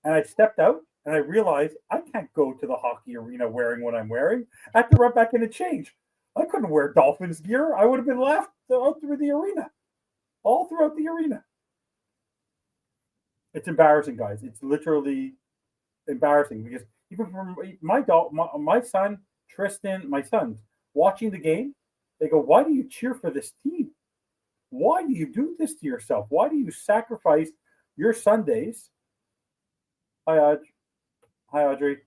And I stepped out and I realized I can't go to the hockey arena wearing what I'm wearing. I had to run back in and change. I couldn't wear Dolphins gear. I would have been laughed out through the arena. All throughout the arena. It's embarrassing, guys. It's literally embarrassing because even from my son, Tristan, my sons, watching the game, they go, why do you cheer for this team? Why do you do this to yourself? Why do you sacrifice your Sundays? Hi, Audrey.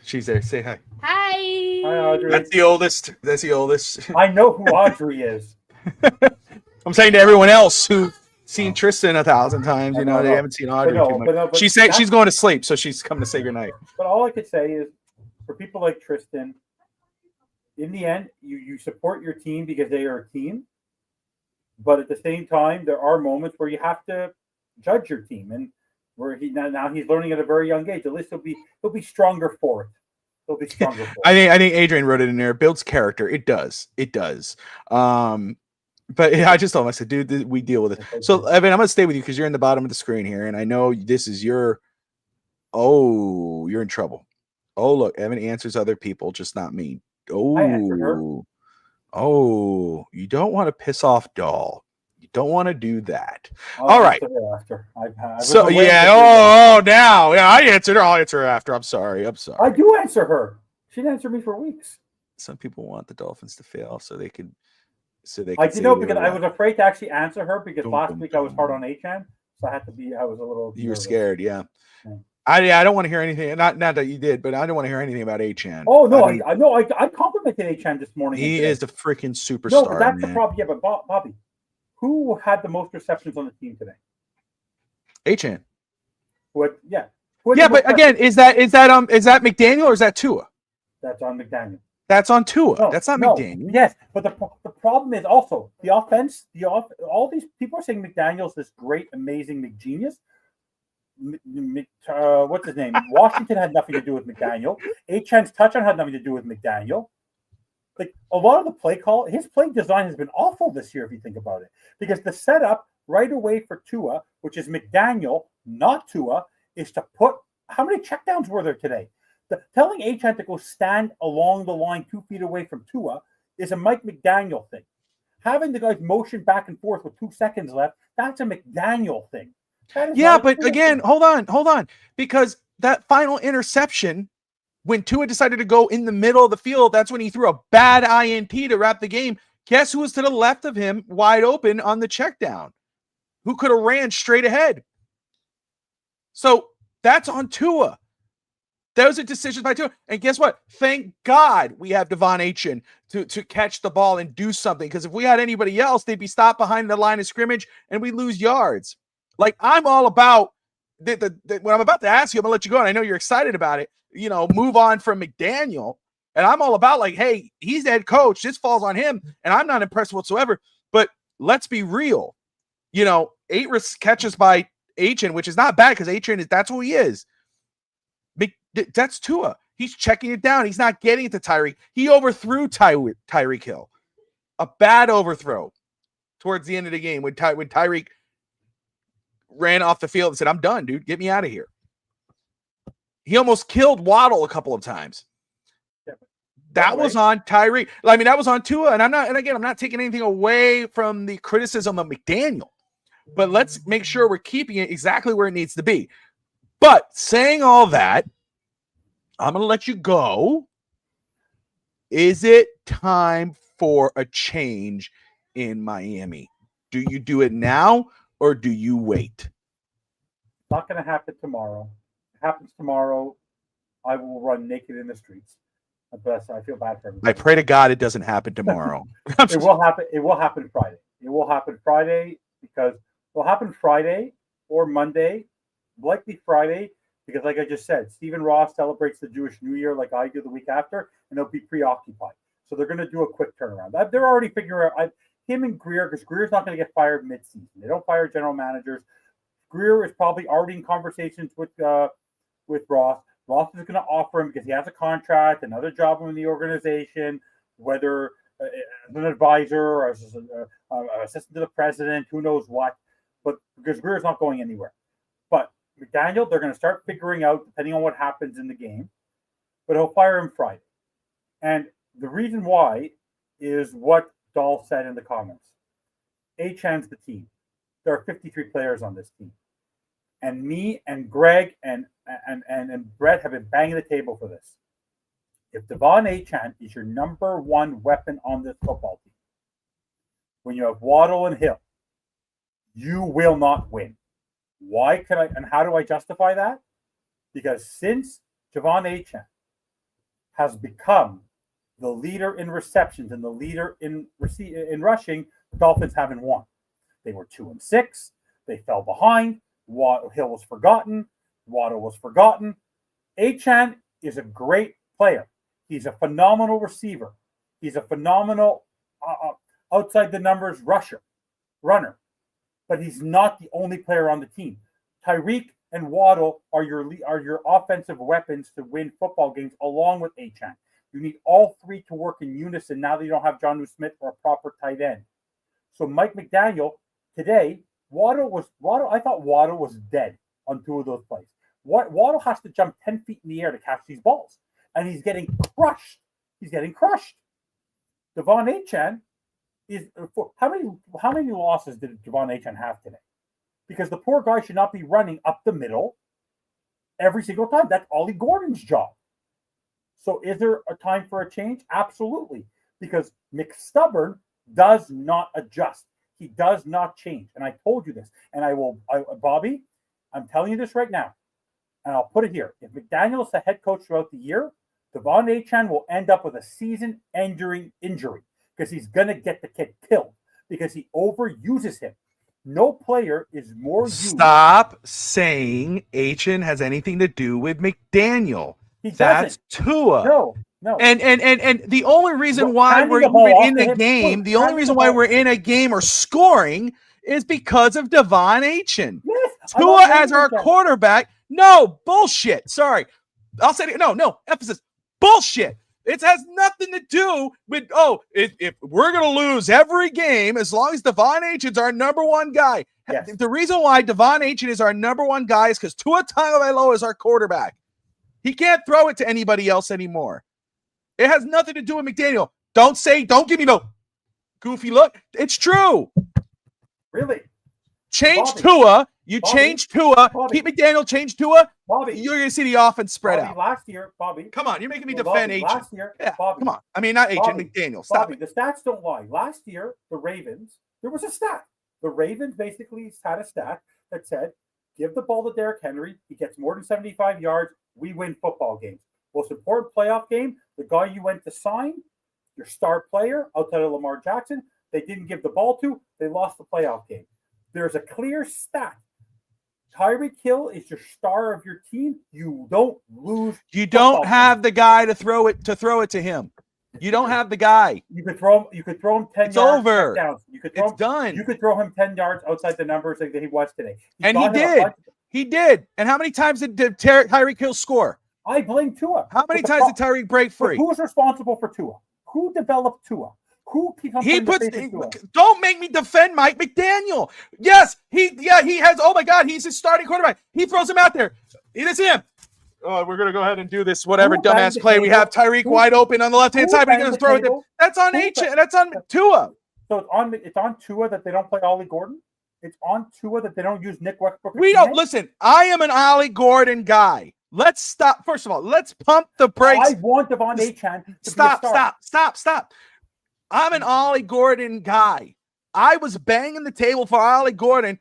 She's there. Say hi. Hi. Hi, Audrey. That's the oldest. I know who Audrey is. I'm saying to everyone else who's seen Tristan 1,000 times, they haven't seen Audrey too much. But she's going to sleep, so she's coming to say goodnight. But all I could say is, for people like Tristan, in the end, you support your team because they are a team. But at the same time, there are moments where you have to judge your team, and where now he's learning at a very young age. At least he'll be stronger for it. He'll be stronger for it. I think Adrian wrote it in there. It builds character. It does. But I just told him, I said, dude, we deal with it. So Evan, I'm gonna stay with you because you're in the bottom of the screen here, and I know this is you're in trouble. Oh, look, Evan answers other people, just not me. You don't want to piss off Doll. You don't want to do that. All right. I answered her. I'll answer her after. I'm sorry. I do answer her. She didn't answer me for weeks. Some people want the Dolphins to fail so they could. I did know because I was afraid to actually answer her because last week I was hard on Achan, so I was a little. You were scared, yeah. I don't want to hear anything. Not that you did, but I don't want to hear anything about Achan. Oh no, I complimented Achan this morning. He is the freaking superstar. No, but that's the problem. Yeah, but Bobby, who had the most receptions on the team today? Achan. But again, is that McDaniel or is that Tua? That's on McDaniel. That's on Tua. No, that's not McDaniel. Yes, but the problem is also the offense. All these people are saying McDaniel's this great, amazing McGenius. What's his name? Washington had nothing to do with McDaniel. Achan's touchdown had nothing to do with McDaniel. Like a lot of the his play design has been awful this year if you think about it. Because the setup right away for Tua, which is McDaniel, not Tua, is to put how many checkdowns were there today? Telling Achan to go stand along the line 2 feet away from Tua is a Mike McDaniel thing. Having the guys motion back and forth with 2 seconds left, that's a McDaniel thing. Yeah, but again, hold on. Because that final interception, when Tua decided to go in the middle of the field, that's when he threw a bad INT to wrap the game. Guess who was to the left of him, wide open on the check down? Who could have ran straight ahead? So that's on Tua. Those are decisions by Tua. And guess what? Thank God we have Devon Achan to catch the ball and do something. Because if we had anybody else, they'd be stopped behind the line of scrimmage and we lose yards. Like, I'm all about what I'm about to ask you. I'm going to let you go. And I know you're excited about it. Move on from McDaniel. And I'm all about hey, he's the head coach. This falls on him. And I'm not impressed whatsoever. But let's be real. 8 catches by Achan, which is not bad because Achan that's who he is. That's Tua. He's checking it down. He's not getting it to Tyreek. He overthrew Tyreek Hill. a bad overthrow towards the end of the game when Tyreek ran off the field and said, "I'm done, dude. Get me out of here." He almost killed Waddle a couple of times. That was on Tyreek. I mean, that was on Tua. And I'm not taking anything away from the criticism of McDaniel. But let's make sure we're keeping it exactly where it needs to be. But saying all that, I'm going to let you go. Is it time for a change in Miami? Do you do it now or do you wait? Not going to happen tomorrow. If it happens tomorrow, I will run naked in the streets. But I feel bad for him. I pray to God it doesn't happen tomorrow. It will happen. It will happen Friday. It will happen Friday because it will happen Friday or Monday, likely Friday, because like I just said, Stephen Ross celebrates the Jewish New Year like I do the week after, and they'll be preoccupied. So they're going to do a quick turnaround. They're already figuring out him and Greer, because Greer's not going to get fired mid-season. They don't fire general managers. Greer is probably already in conversations with Ross. Ross is going to offer him, because he has a contract, another job in the organization, whether as an advisor or as an assistant to the president, who knows what. But because Greer's not going anywhere. But McDaniel, they're going to start figuring out, depending on what happens in the game. But he'll fire him Friday. And the reason why is what Dahl said in the comments. Achan's the team. There are 53 players on this team. And me and Greg and Brett have been banging the table for this. If Devon Achan is your number one weapon on this football team, when you have Waddle and Hill, you will not win. Why can I, and how do I justify that? Because since Devon Achan has become the leader in receptions and the leader in rushing, the Dolphins haven't won. They were 2-6. They fell behind. Hill was forgotten. Waddle was forgotten. Achan is a great player. He's a phenomenal receiver. He's a phenomenal outside the numbers runner. But he's not the only player on the team. Tyreek and Waddle are your offensive weapons to win football games along with Achan. You need all three to work in unison now that you don't have Jonnu Smith or a proper tight end. So Mike McDaniel today, I thought Waddle was dead on two of those plays. Waddle has to jump 10 feet in the air to catch these balls, and he's getting crushed. Devon Achan is how many losses did Devon Achan have today? Because the poor guy should not be running up the middle every single time. That's Ollie Gordon's job. So is there a time for a change? Absolutely. Because McStubborn does not adjust. He does not change. And I told you this. And Bobby, I'm telling you this right now. And I'll put it here. If McDaniel is the head coach throughout the year, Devon Achan will end up with a season-ending injury because he's going to get the kid killed because he overuses him. No player is more used. Stop saying Achan has anything to do with McDaniel. That's Tua. No. And the only reason why we're in the game, the only reason why we're in a game or scoring is because of Devon Achan. Yes, Tua as our quarterback. No, bullshit. Sorry. I'll say it. No, emphasis. Bullshit. It has nothing to do with, if we're going to lose every game as long as Devon Achan's our number one guy. Yes. The reason why Devon Achan is our number one guy is because Tua Tagovailoa is our quarterback. He can't throw it to anybody else anymore. It has nothing to do with McDaniel. Don't give me no goofy look. It's true. Really? Change Bobby. Tua. You change Tua. Bobby. Keep McDaniel. Change Tua. Bobby. You're going to see the offense spread Bobby, out. Last year, Bobby. Come on. You're making me defend Bobby, Achan. Last year, yeah, Bobby. Come on. I mean, not Achan, Bobby, McDaniel. Stop Bobby, it. The stats don't lie. Last year, the Ravens, there was a stat. The Ravens basically had a stat that said, give the ball to Derrick Henry. He gets more than 75 yards. We win football games. Most important playoff game, the guy you went to sign, your star player outside of Lamar Jackson, they didn't give the ball to. They lost the playoff game. There's a clear stat. Tyreek Hill is your star of your team. You don't lose. You don't have the guy to throw it to him. You don't have the guy. You could throw him 10 it's yards. Over. It's done. You could throw him 10 yards outside the numbers that he was today. He did. And how many times did Tyreek Hill score? I blame Tua. How many times did Tyreek break free? Who's responsible for Tua? Who developed Tua? Who keeps on He putting puts. the faith into him? Don't make me defend Mike McDaniel. Yes, he has. Oh my God, he's his starting quarterback. He throws him out there. It is him. Oh, we're gonna go ahead and do this. Whatever Who banged dumbass the play. We table? have Tyreek Who- wide open on the left hand who side. We're banged gonna the throw it. table? That's on Who That's on Tua. So it's on Tua that they don't play Ollie Gordon. It's on Tua that they don't use Nick Westbrook. We don't listen. I am an Ollie Gordon guy. Let's stop. First of all, let's pump the brakes. I want Devon Achane to Stop, be a star. stop. I'm an Ollie Gordon guy. I was banging the table for Ollie Gordon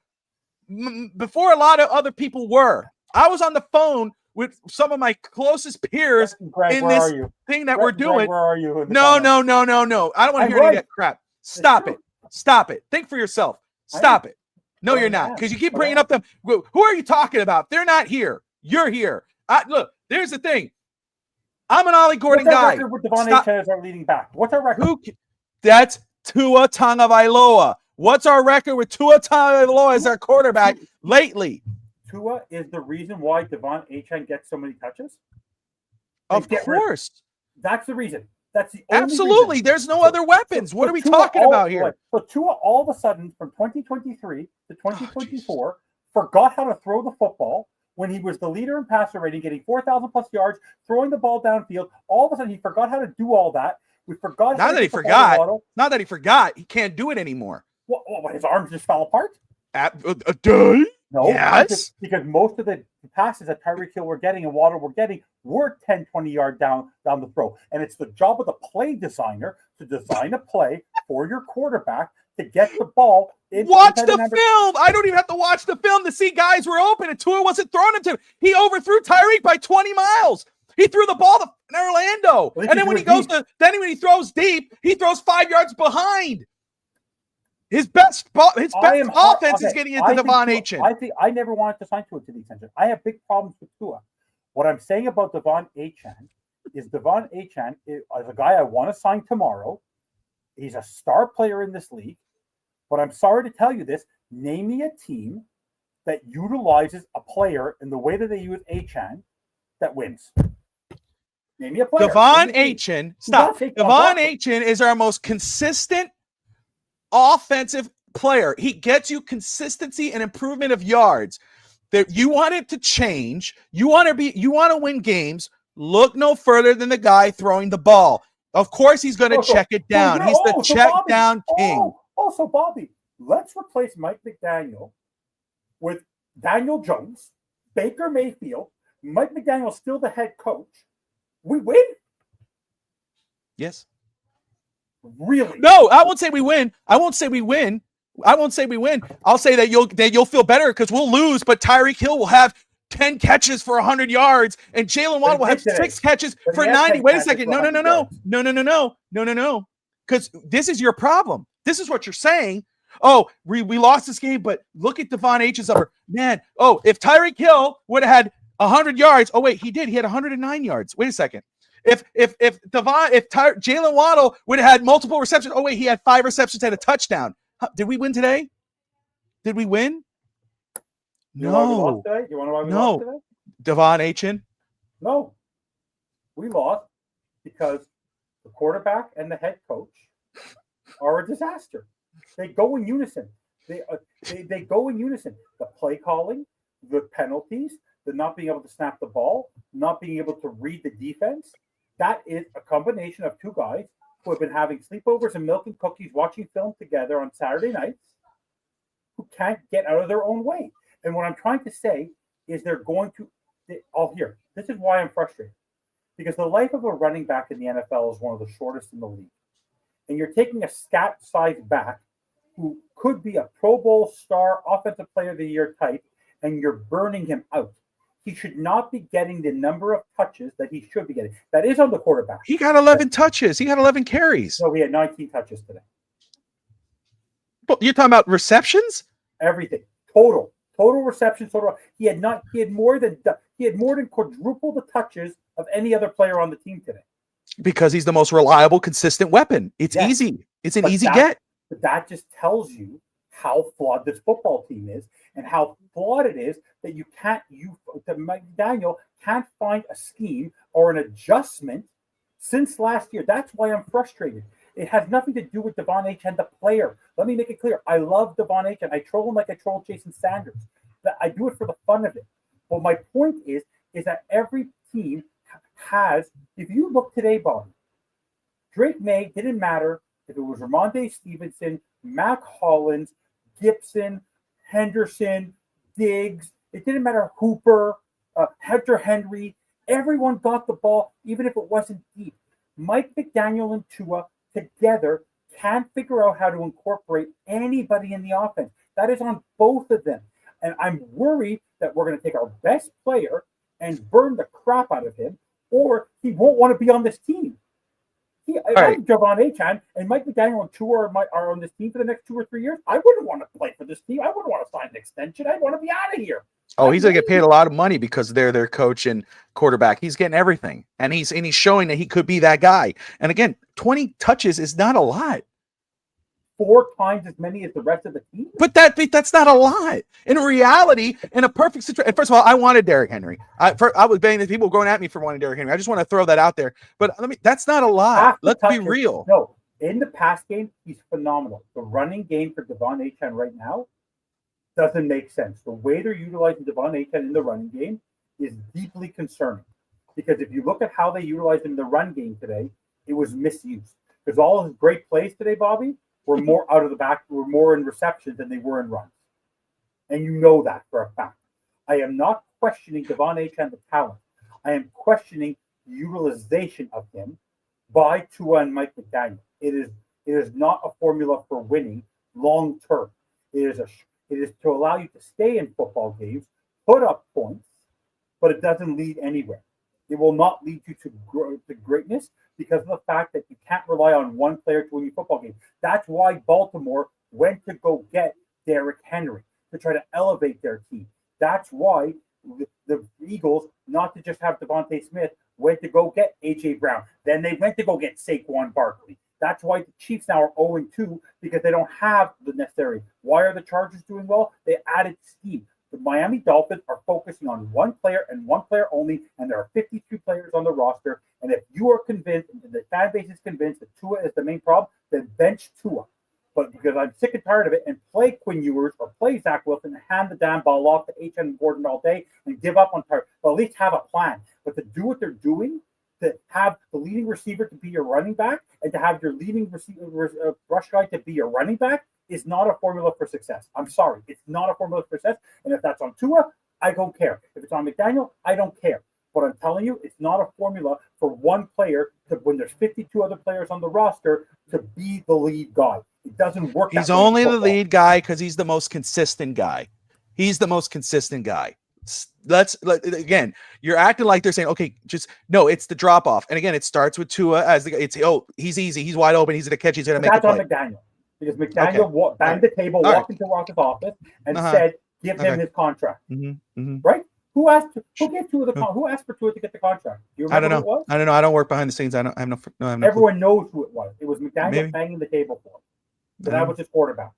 before a lot of other people were. I was on the phone with some of my closest peers Greg, in where this are you? thing that Greg, we're doing. Greg, where are you? No. I don't want to hear any of that crap. Stop true. it. Stop it. Think for yourself. Stop it. No, you're not. Because you keep bringing up them. Who are you talking about? They're not here. You're here. Look, there's the thing. I'm an Ollie Gordon What's our guy. record with Devon Achane as our leading back? What's our record? That's Tua Tagovailoa. What's our record with Tua Tagovailoa as our quarterback lately? Tua is the reason why Devon Achane gets so many touches? Of course. That's the reason. That's the only Absolutely. reason. There's no other weapons. What are we talking about here? So Tua all of a sudden from 2023 to 2024 forgot how to throw the football when he was the leader in passer rating, getting 4,000 plus yards, throwing the ball downfield. All of a sudden he forgot how to do all that. We forgot. Not that he forgot. He can't do it anymore. What, his arms just fell apart? No, yes. Because most of the passes that Tyreek Hill were getting and Waddle were getting were 10, 20 yards down the throw. And it's the job of the play designer to design a play for your quarterback to get the ball. Watch the film. I don't even have to watch the film to see guys were open and Tua wasn't throwing it to him. He overthrew Tyreek by 20 miles. He threw the ball in Orlando. And then when he throws deep, he throws 5 yards behind. His best offense is getting into Devon Achane. I never wanted to sign Tua to the extension. I have big problems with Tua. What I'm saying about Devon Achane is Devon Achane is a guy I want to sign tomorrow. He's a star player in this league. But I'm sorry to tell you this. Name me a team that utilizes a player in the way that they use Achane that wins. Name me a player. Devon Achane. Stop. Devon Achane is our most consistent offensive player. He gets you consistency and improvement of yards. That you want it to change. You want to win games. Look no further than the guy throwing the ball. Of course, he's going to check it down. He's the check down king. Also, Bobby, let's replace Mike McDaniel with Daniel Jones, Baker Mayfield. Mike McDaniel still the head coach. We win? Yes. Really? No, I won't say we win. I'll say that you'll feel better because we'll lose, but Tyreek Hill will have 10 catches for 100 yards, and Jalen Waddle will have 6 catches for 90. Wait a second. No. Because this is your problem. This is what you're saying. Oh, we lost this game, but look at Devon Achane's number. Man, if Tyreek Hill would have had 100 yards. Oh, wait, he did. He had 109 yards. Wait a second. If Jalen Waddle would have had multiple receptions. Oh, wait, he had 5 receptions and a touchdown. Did we win today? Did we win? You want to know why we lost today? Devon Achane? No. We lost because the quarterback and the head coach are a disaster. They go in unison. They go in unison. The play calling, the penalties, the not being able to snap the ball, not being able to read the defense. That is a combination of two guys who have been having sleepovers and milk and cookies, watching film together on Saturday nights, who can't get out of their own way. And what I'm trying to say is they're going to this is why I'm frustrated. Because the life of a running back in the NFL is one of the shortest in the league. And you're taking a scat-sized back who could be a Pro Bowl star, offensive player of the year type, and you're burning him out. He should not be getting the number of touches that he should be getting. That is on the quarterback. He got 11 touches. He got 11 carries. No, he had 19 touches today. But you're talking about receptions? Everything. Total receptions. He had more than quadruple the touches of any other player on the team today. Because he's the most reliable, consistent weapon. It's easy. It's an easy get. But that just tells you how flawed this football team is and how flawed it is that McDaniel can't find a scheme or an adjustment since last year. That's why I'm frustrated. It has nothing to do with Devon Achane, the player. Let me make it clear. I love Devon Achane. I troll him like I troll Jason Sanders. I do it for the fun of it. But my point is that every team has, if you look today, Bobby, Drake May didn't matter if it was Ramondre Stevenson, Mac Hollins, Gibson, Henderson, Diggs. It didn't matter Hooper, Hector Henry. Everyone got the ball, even if it wasn't deep. Mike McDaniel and Tua together can't figure out how to incorporate anybody in the offense. That is on both of them. And I'm worried that we're going to take our best player and burn the crap out of him, or he won't want to be on this team. If I'm Devon Achane and Mike McDaniel and Tua are on this team for the next 2 or 3 years, I wouldn't want to play for this team. I wouldn't want to sign an extension. I'd want to be out of here. Oh, he's going to get paid a lot of money because they're their coach and quarterback. He's getting everything. And he's showing that he could be that guy. And again, 20 touches is not a lot. 4 times as many as the rest of the team. But that's not a lot. In reality, in a perfect situation, first of all, I wanted Derrick Henry. I was betting that people were going at me for wanting Derrick Henry. I just want to throw that out there. But that's not a lot. Let's be real. No, in the pass game, he's phenomenal. The running game for Devon Achane right now doesn't make sense. The way they're utilizing Devon Achane in the running game is deeply concerning. Because if you look at how they utilized him in the run game today, it was misused. Because all of his great plays today, Bobby, were more out of the back, were more in receptions than they were in runs. And you know that for a fact. I am not questioning Devon Achane, the talent. I am questioning the utilization of him by Tua and Mike McDaniel. It is not a formula for winning long term. It is to allow you to stay in football games, put up points, but it doesn't lead anywhere. It will not lead you to greatness because of the fact that you can't rely on one player to win your football game. That's why Baltimore went to go get Derrick Henry to try to elevate their team. That's why the Eagles, not to just have Devontae Smith, went to go get A.J. Brown. Then they went to go get Saquon Barkley. That's why the Chiefs now are 0-2 because they don't have the necessary. Why are the Chargers doing well? They added speed. The Miami Dolphins are focusing on one player and one player only, and there are 52 players on the roster. And if you are convinced, and the fan base is convinced that Tua is the main problem, then bench Tua. But because I'm sick and tired of it, and play Quinn Ewers or play Zach Wilson and hand the damn ball off to H.M. and Gordon all day and give up on target. But at least have a plan. But to do what they're doing, to have the leading receiver to be your running back and to have your leading receiver rush guy to be your running back is not a formula for success. I'm sorry. It's not a formula for success. And if that's on Tua, I don't care. If it's on McDaniel, I don't care. But I'm telling you, it's not a formula for one player to, when there's 52 other players on the roster, to be the lead guy. It doesn't work. He's only the lead guy because he's the most consistent guy. He's the most consistent guy. Again, you're acting like they're saying, okay, just no, it's the drop off. And again, it starts with Tua as he's easy, he's wide open, he's gonna catch, he's gonna make a play. That's on McDaniel. Because McDaniel banged the table, walked into Ross's office, and said, give him his contract. Right? Who asked for Tua to get the contract? Do you remember who it was? I don't know. I don't work behind the scenes. I have no Everyone knows who it was. It was McDaniel banging the table for him. So that was his quarterback.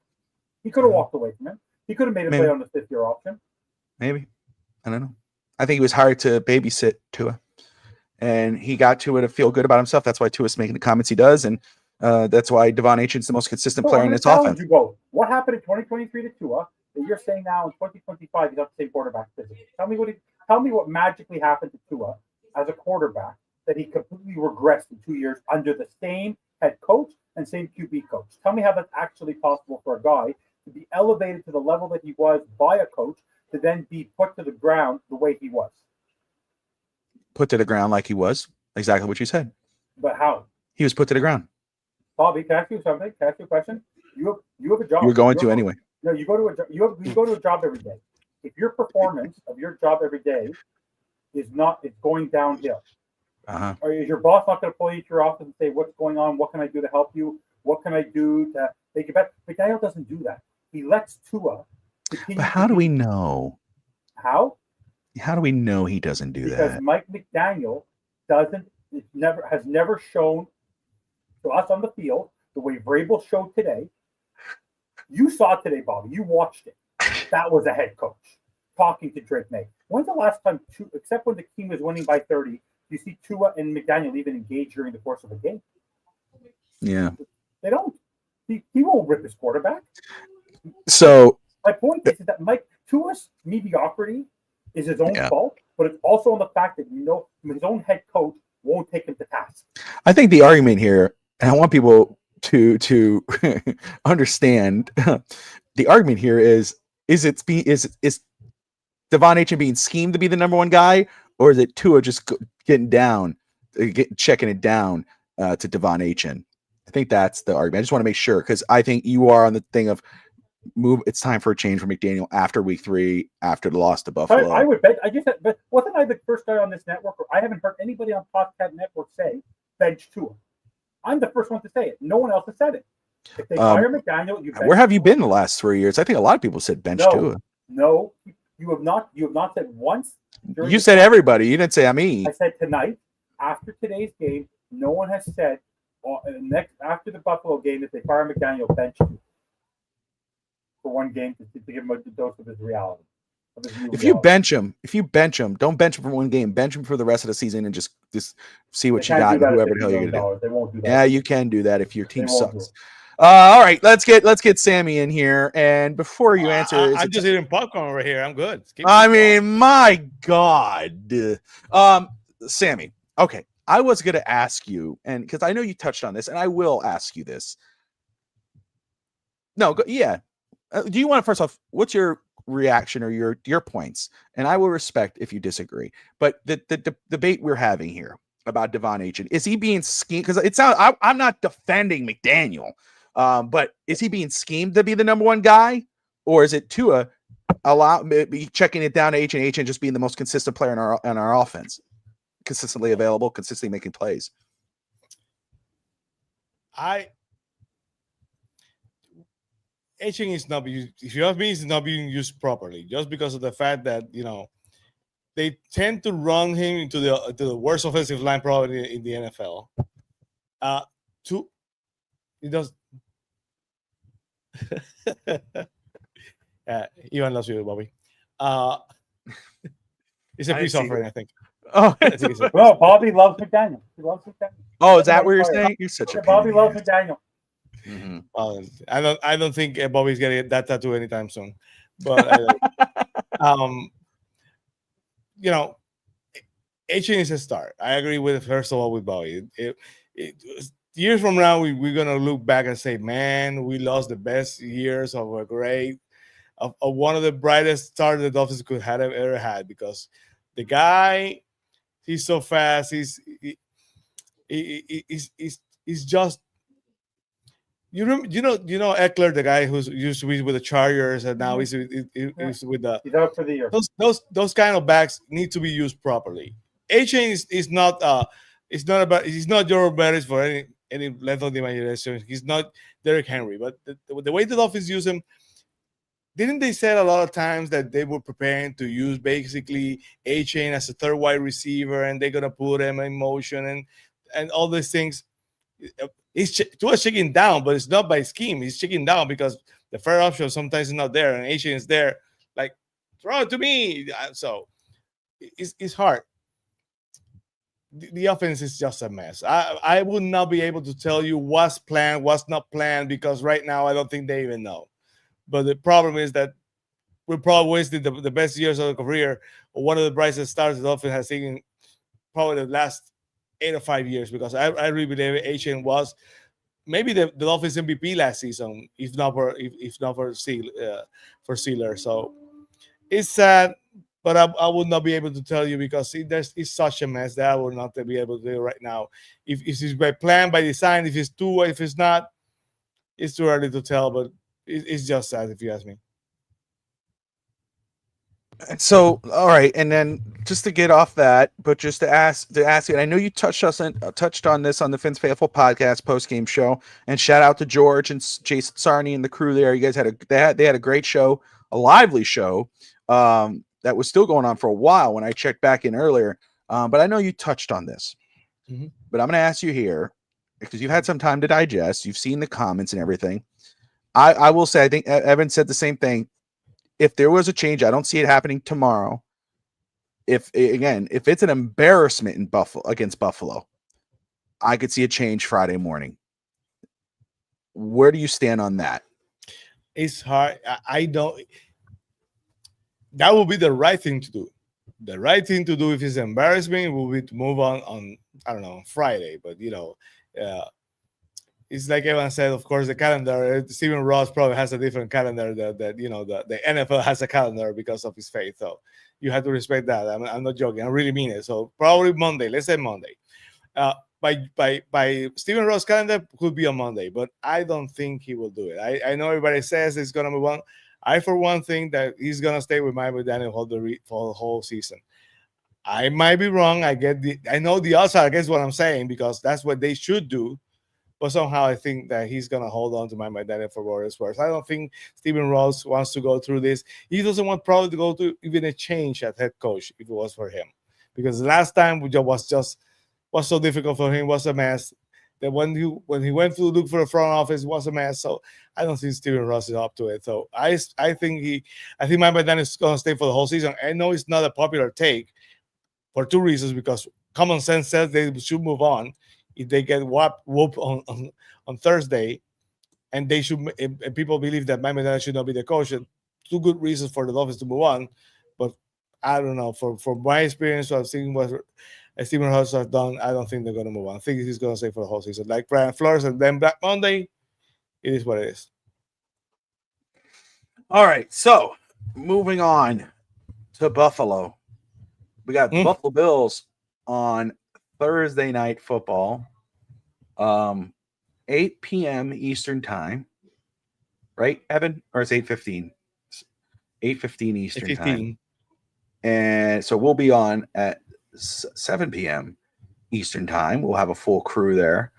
He could have walked away from him. He could have made a play on the 5th-year option. Maybe. I don't know. I think he was hired to babysit Tua. And he got Tua to feel good about himself. That's why Tua's making the comments he does. And that's why Devon Achane's the most consistent player in this offense. What happened in 2023 to Tua that you're saying now in 2025 he's not the same quarterback physically? Tell me what magically happened to Tua as a quarterback that he completely regressed in 2 years under the same head coach and same QB coach. Tell me how that's actually possible for a guy to be elevated to the level that he was by a coach to then be put to the ground the way he was. Put to the ground like he was. Exactly what you said. But how? He was put to the ground. Bobby, can I ask you something? Can I ask you a question? You have a job. You're going to anyway. No, you go to a job every day. If your performance of your job every day is going downhill, or is your boss not going to pull you to your office and say, what's going on? What can I do to help you? What can I do to make it better? McDaniel doesn't do that. He lets Tua continue. But how do we know? How? How do we know he doesn't do that? Because Mike McDaniel has never shown to us on the field the way Vrabel showed today. You saw it today, Bobby. You watched it. That was a head coach talking to Drake May. When's the last time, except when the team was winning by 30, you see Tua and McDaniel even engage during the course of a game? Yeah. They don't. He won't rip his quarterback. So My point is that Mike Tua's mediocrity is his own Yeah. fault, but it's also on the fact that his own head coach won't take him to task. I think the argument here, and I want people to understand, the argument here is Devon Achane being schemed to be the number one guy, or is it Tua just getting down, checking it down to Devon Achane? I think that's the argument. I just want to make sure, because I think you are on the thing of it's time for a change for McDaniel after week 3, after the loss to Buffalo. I would bet. But wasn't I the first guy on this network? Or I haven't heard anybody on Podcast Network say bench Tua. I'm the first one to say it. No one else has said it. If they fire McDaniel, where have you been the last 3 years? I think a lot of people said bench Tua. No, you have not. You have not said once. You said everybody. You didn't say me. I said tonight, after today's game, no one has said after the Buffalo game that they fire McDaniel bench Tua for one game to give him a dose of his reality. If you bench him, don't bench him for one game. Bench him for the rest of the season and just see what you got. Whoever the hell you're gonna do. They won't do that. Yeah, you can do that if your team sucks. All right, let's get Sammy in here. And before you answer, I'm just eating popcorn over here. I'm good. My God, Sammy. Okay, I was gonna ask you, and because I know you touched on this, and I will ask you this. No, yeah. Do you want to, first off, what's your reaction or your points? And I will respect if you disagree. But the debate we're having here about Devon Achane, is he being schemed? Because it sounds, I'm not defending McDaniel, but is he being schemed to be the number one guy, or is it Tua checking it down to Achane just being the most consistent player in our offense, consistently available, consistently making plays? Achane is not being, if you ask me, is not being used properly, just because of the fact that they tend to run him into the worst offensive line probably in the NFL. He does. Ivan loves you, Bobby. It's a peace offering, I think. Oh, well, Bobby loves McDaniel. He loves McDaniel. Oh, is that what you're saying? You're such a Bobby loves McDaniel. Mm-hmm. I don't think Bobby's getting that tattoo anytime soon. But Achane is a start. I agree with first of all with Bobby. Years from now, we're gonna look back and say, "Man, we lost the best years of one of the brightest stars the Dolphins could have ever had." Because the guy, he's so fast. He's just. You know Eckler, the guy who's used to be with the Chargers and now he's with the. He's out for the year. Those kind of backs need to be used properly. Achane is not it's not about, he's not Joe Barris for any length of the imagination. He's not Derrick Henry, but the way the Dolphins use him, didn't they say a lot of times that they were preparing to use basically Achane as a third wide receiver and they're gonna put him in motion and all these things. He's checking down, but it's not by scheme. He's checking down because the fair option sometimes is not there, and Achane is there, like, throw it to me. So it's hard. The offense is just a mess. I would not be able to tell you what's planned, what's not planned, because right now I don't think they even know. But the problem is that we probably wasted the best years of the career. One of the brightest stars the Dolphins has seen probably the last 8 or 5 years, because I really believe Achane was maybe the Dolphins MVP last season, if not for Sealer. So it's sad, but I would not be able to tell you because it's such a mess that I will not be able to do right now. If it's by plan, by design, if it's if it's not, it's too early to tell. But it's just sad if you ask me. So, all right, and then just to get off that, but just to ask you, and I know you touched on this on the Fins Faithful podcast post-game show, and shout out to George and Jason Sarney and the crew there. You guys had a great show, a lively show that was still going on for a while when I checked back in earlier. But I know you touched on this, but I'm going to ask you here because you've had some time to digest. You've seen the comments and everything. I will say, I think Evan said the same thing. If there was a change, I don't see it happening tomorrow. If it's an embarrassment in against Buffalo, I could see a change Friday morning. Where do you stand on that? It's hard. I don't. That would be the right thing to do. The right thing to do if it's embarrassment will be to move on I don't know, Friday. But it's like everyone said. Of course, the calendar. Stephen Ross probably has a different calendar that the NFL has a calendar because of his faith. So you have to respect that. I'm not joking. I really mean it. So probably Monday. Let's say Monday. By Stephen Ross' calendar could be on Monday, but I don't think he will do it. I know everybody says it's gonna move on. I, for one, think that he's gonna stay with McDaniel for the whole season. I might be wrong. I know the odds are against what I'm saying because that's what they should do. But somehow I think that he's gonna hold on to McDaniel for what it's worth. I don't think Stephen Ross wants to go through this. He doesn't want probably to go to even a change at head coach if it was for him, because the last time was so difficult for him, was a mess. That when he went to look for the front office, was a mess. So I don't think Stephen Ross is up to it. So I think Mike McDaniel is going to stay for the whole season. I know it's not a popular take for two reasons, because common sense says they should move on if they get whooped on Thursday, and they should. And people believe that Mike McDaniel should not be the coach. And two good reasons for the Dolphins to move on, but I don't know. For my experience, I've seen what Stephen Ross has done. I don't think they're going to move on. I think he's going to stay for the whole season. Like Brian Flores, and then Black Monday, it is what it is. All right, so moving on to Buffalo. We got the Buffalo Bills on Thursday Night Football, 8 p.m. Eastern Time, right, Evan? Or it's 8:15? 8:15 Eastern Time. And so we'll be on at 7 p.m. Eastern Time. We'll have a full crew there.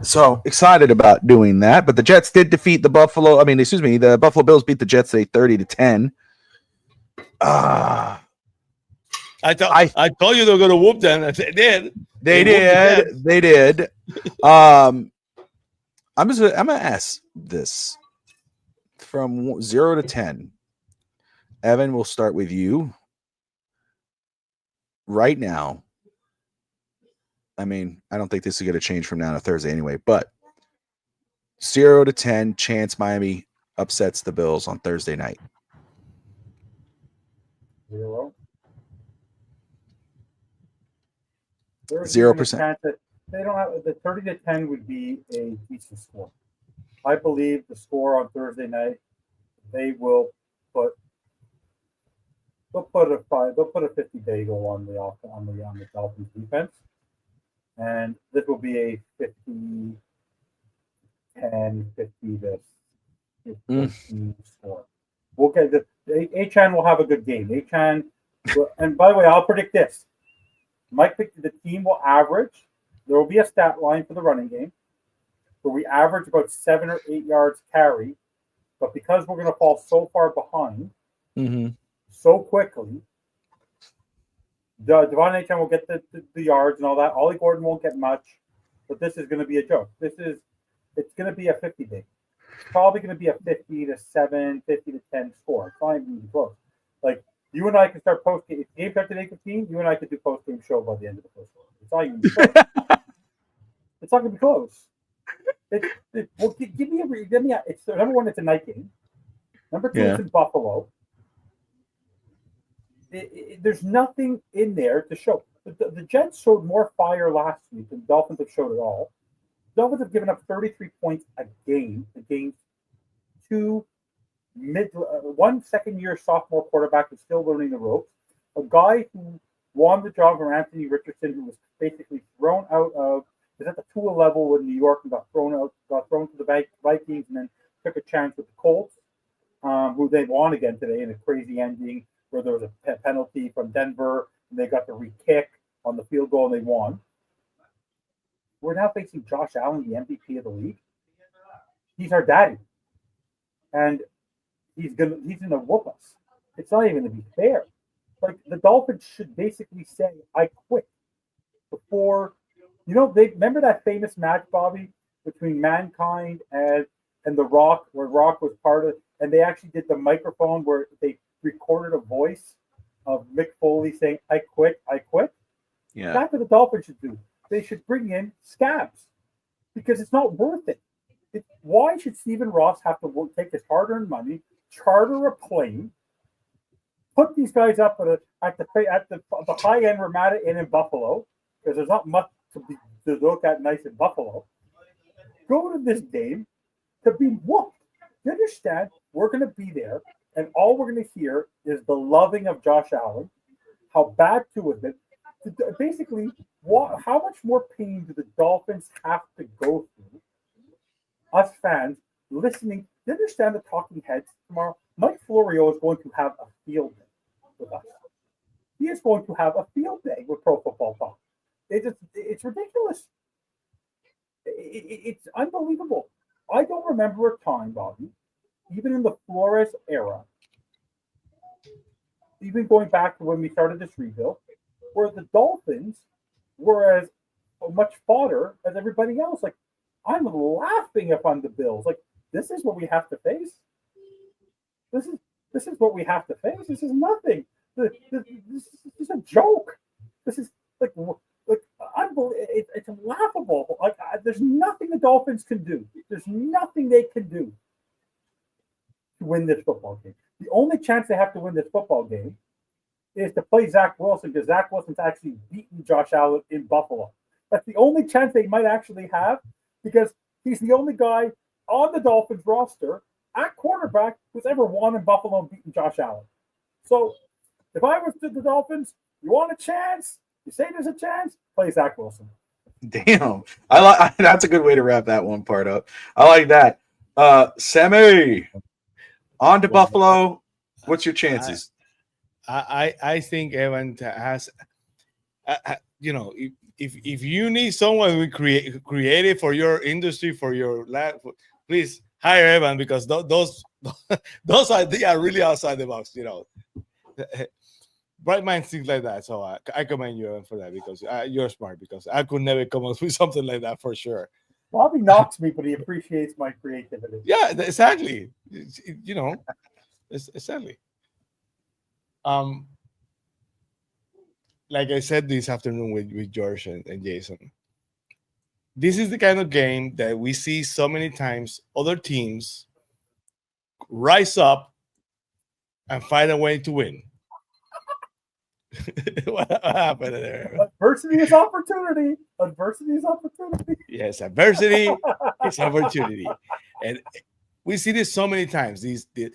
So excited about doing that. But the Jets did defeat the the Buffalo Bills beat the Jets today 30-10. I told you they were going to whoop them. They did. They did. I'm gonna ask this from 0 to 10. Evan, we'll start with you. Right now, I mean, I don't think this is going to change from now to Thursday anyway, but 0 to 10 chance Miami upsets the Bills on Thursday night. 0. 0%. They don't have the 30-10 would be a decent score. I believe the score on Thursday night, they will put. They'll put a 50 bagel on the Dolphins defense, and this will be a 50-10, 50-15 score. We'll get the Achan will have a good game. Achan, and by the way, I'll predict this. The team will average. There will be a stat line for the running game, where we average about 7 or 8 yards carry, but because we're going to fall so far behind. So quickly, Devon Achan will get the yards and all that. Ollie Gordon won't get much, but this is going to be a joke. It's going to be a 50 big. It's probably going to be a 50-7, 50-10 score. It's not even close. Like, you and I can start post-game. If the game starts at 8:15, you and I could do post-game show by the end of the first quarter. It's not even close. It's not going to be close. Give me it's number one, it's a night game. Number two, it's in Buffalo. There's nothing in there to show. The Jets showed more fire last week than the Dolphins have showed at all. The Dolphins have given up 33 points a game against one second-year sophomore quarterback who's still learning the ropes, a guy who won the job from Anthony Richardson, who was basically thrown out of, was at the Tua level in New York and got thrown to the Vikings, and then took a chance with the Colts, who they won again today in a crazy ending, where there was a penalty from Denver, and they got the re-kick on the field goal, and they won. We're now facing Josh Allen, the MVP of the league. He's our daddy, and he's gonna whoop us. It's not even gonna be fair. Like, the Dolphins should basically say, "I quit," before. They remember that famous match, Bobby, between Mankind and The Rock, where Rock was part of, and they actually did the microphone where they recorded a voice of Mick Foley saying, "I quit, I quit." Yeah. That's what the Dolphins should do. They should bring in scabs. because it's not worth it. Why should Stephen Ross have to take his hard-earned money, charter a plane, put these guys up at the high-end Ramada Inn in Buffalo, because there's not much to look at nice in Buffalo, go to this game to be whooped. You understand? We're going to be there, and all we're going to hear is the loving of Josh Allen, how bad to it. Basically, how much more pain do the Dolphins have to go through? Us fans listening, you understand the talking heads tomorrow? Mike Florio is going to have a field day with us. He is going to have a field day with Pro Football Talk. It's ridiculous. It's unbelievable. I don't remember a time, Bobby, even in the Flores era, even going back to when we started this rebuild, where the Dolphins were as much fodder as everybody else. Like, I'm laughing if I'm the Bills. Like, this is what we have to face. This is what we have to face. This is nothing. This is a joke. This is like unbelievable. It's laughable. Like, there's nothing the Dolphins can do. There's nothing they can do to win this football game. The only chance they have to win this football game is to play Zach Wilson, because Zach Wilson's actually beaten Josh Allen in Buffalo. That's the only chance they might actually have, because he's the only guy on the Dolphins roster at quarterback who's ever won in Buffalo and beaten Josh Allen. So if I was the Dolphins, you want a chance? You say there's a chance? Play Zach Wilson. Damn. That's a good way to wrap that one part up. I like that. Sammy, on to Buffalo. What's your chances? I think Evan has, if you need someone who creative for your industry, for your lab, please hire Evan, because those ideas are really outside the box. Bright minds think like that. So I commend you, Evan, for that, because you're smart. Because I could never come up with something like that for sure. Bobby knocks me, but he appreciates my creativity. Yeah, exactly. Exactly. Like I said this afternoon with George and Jason, this is the kind of game that we see so many times other teams rise up and find a way to win. What happened there? Adversity is opportunity. Adversity is opportunity. Yes, adversity is opportunity. And we see this so many times. The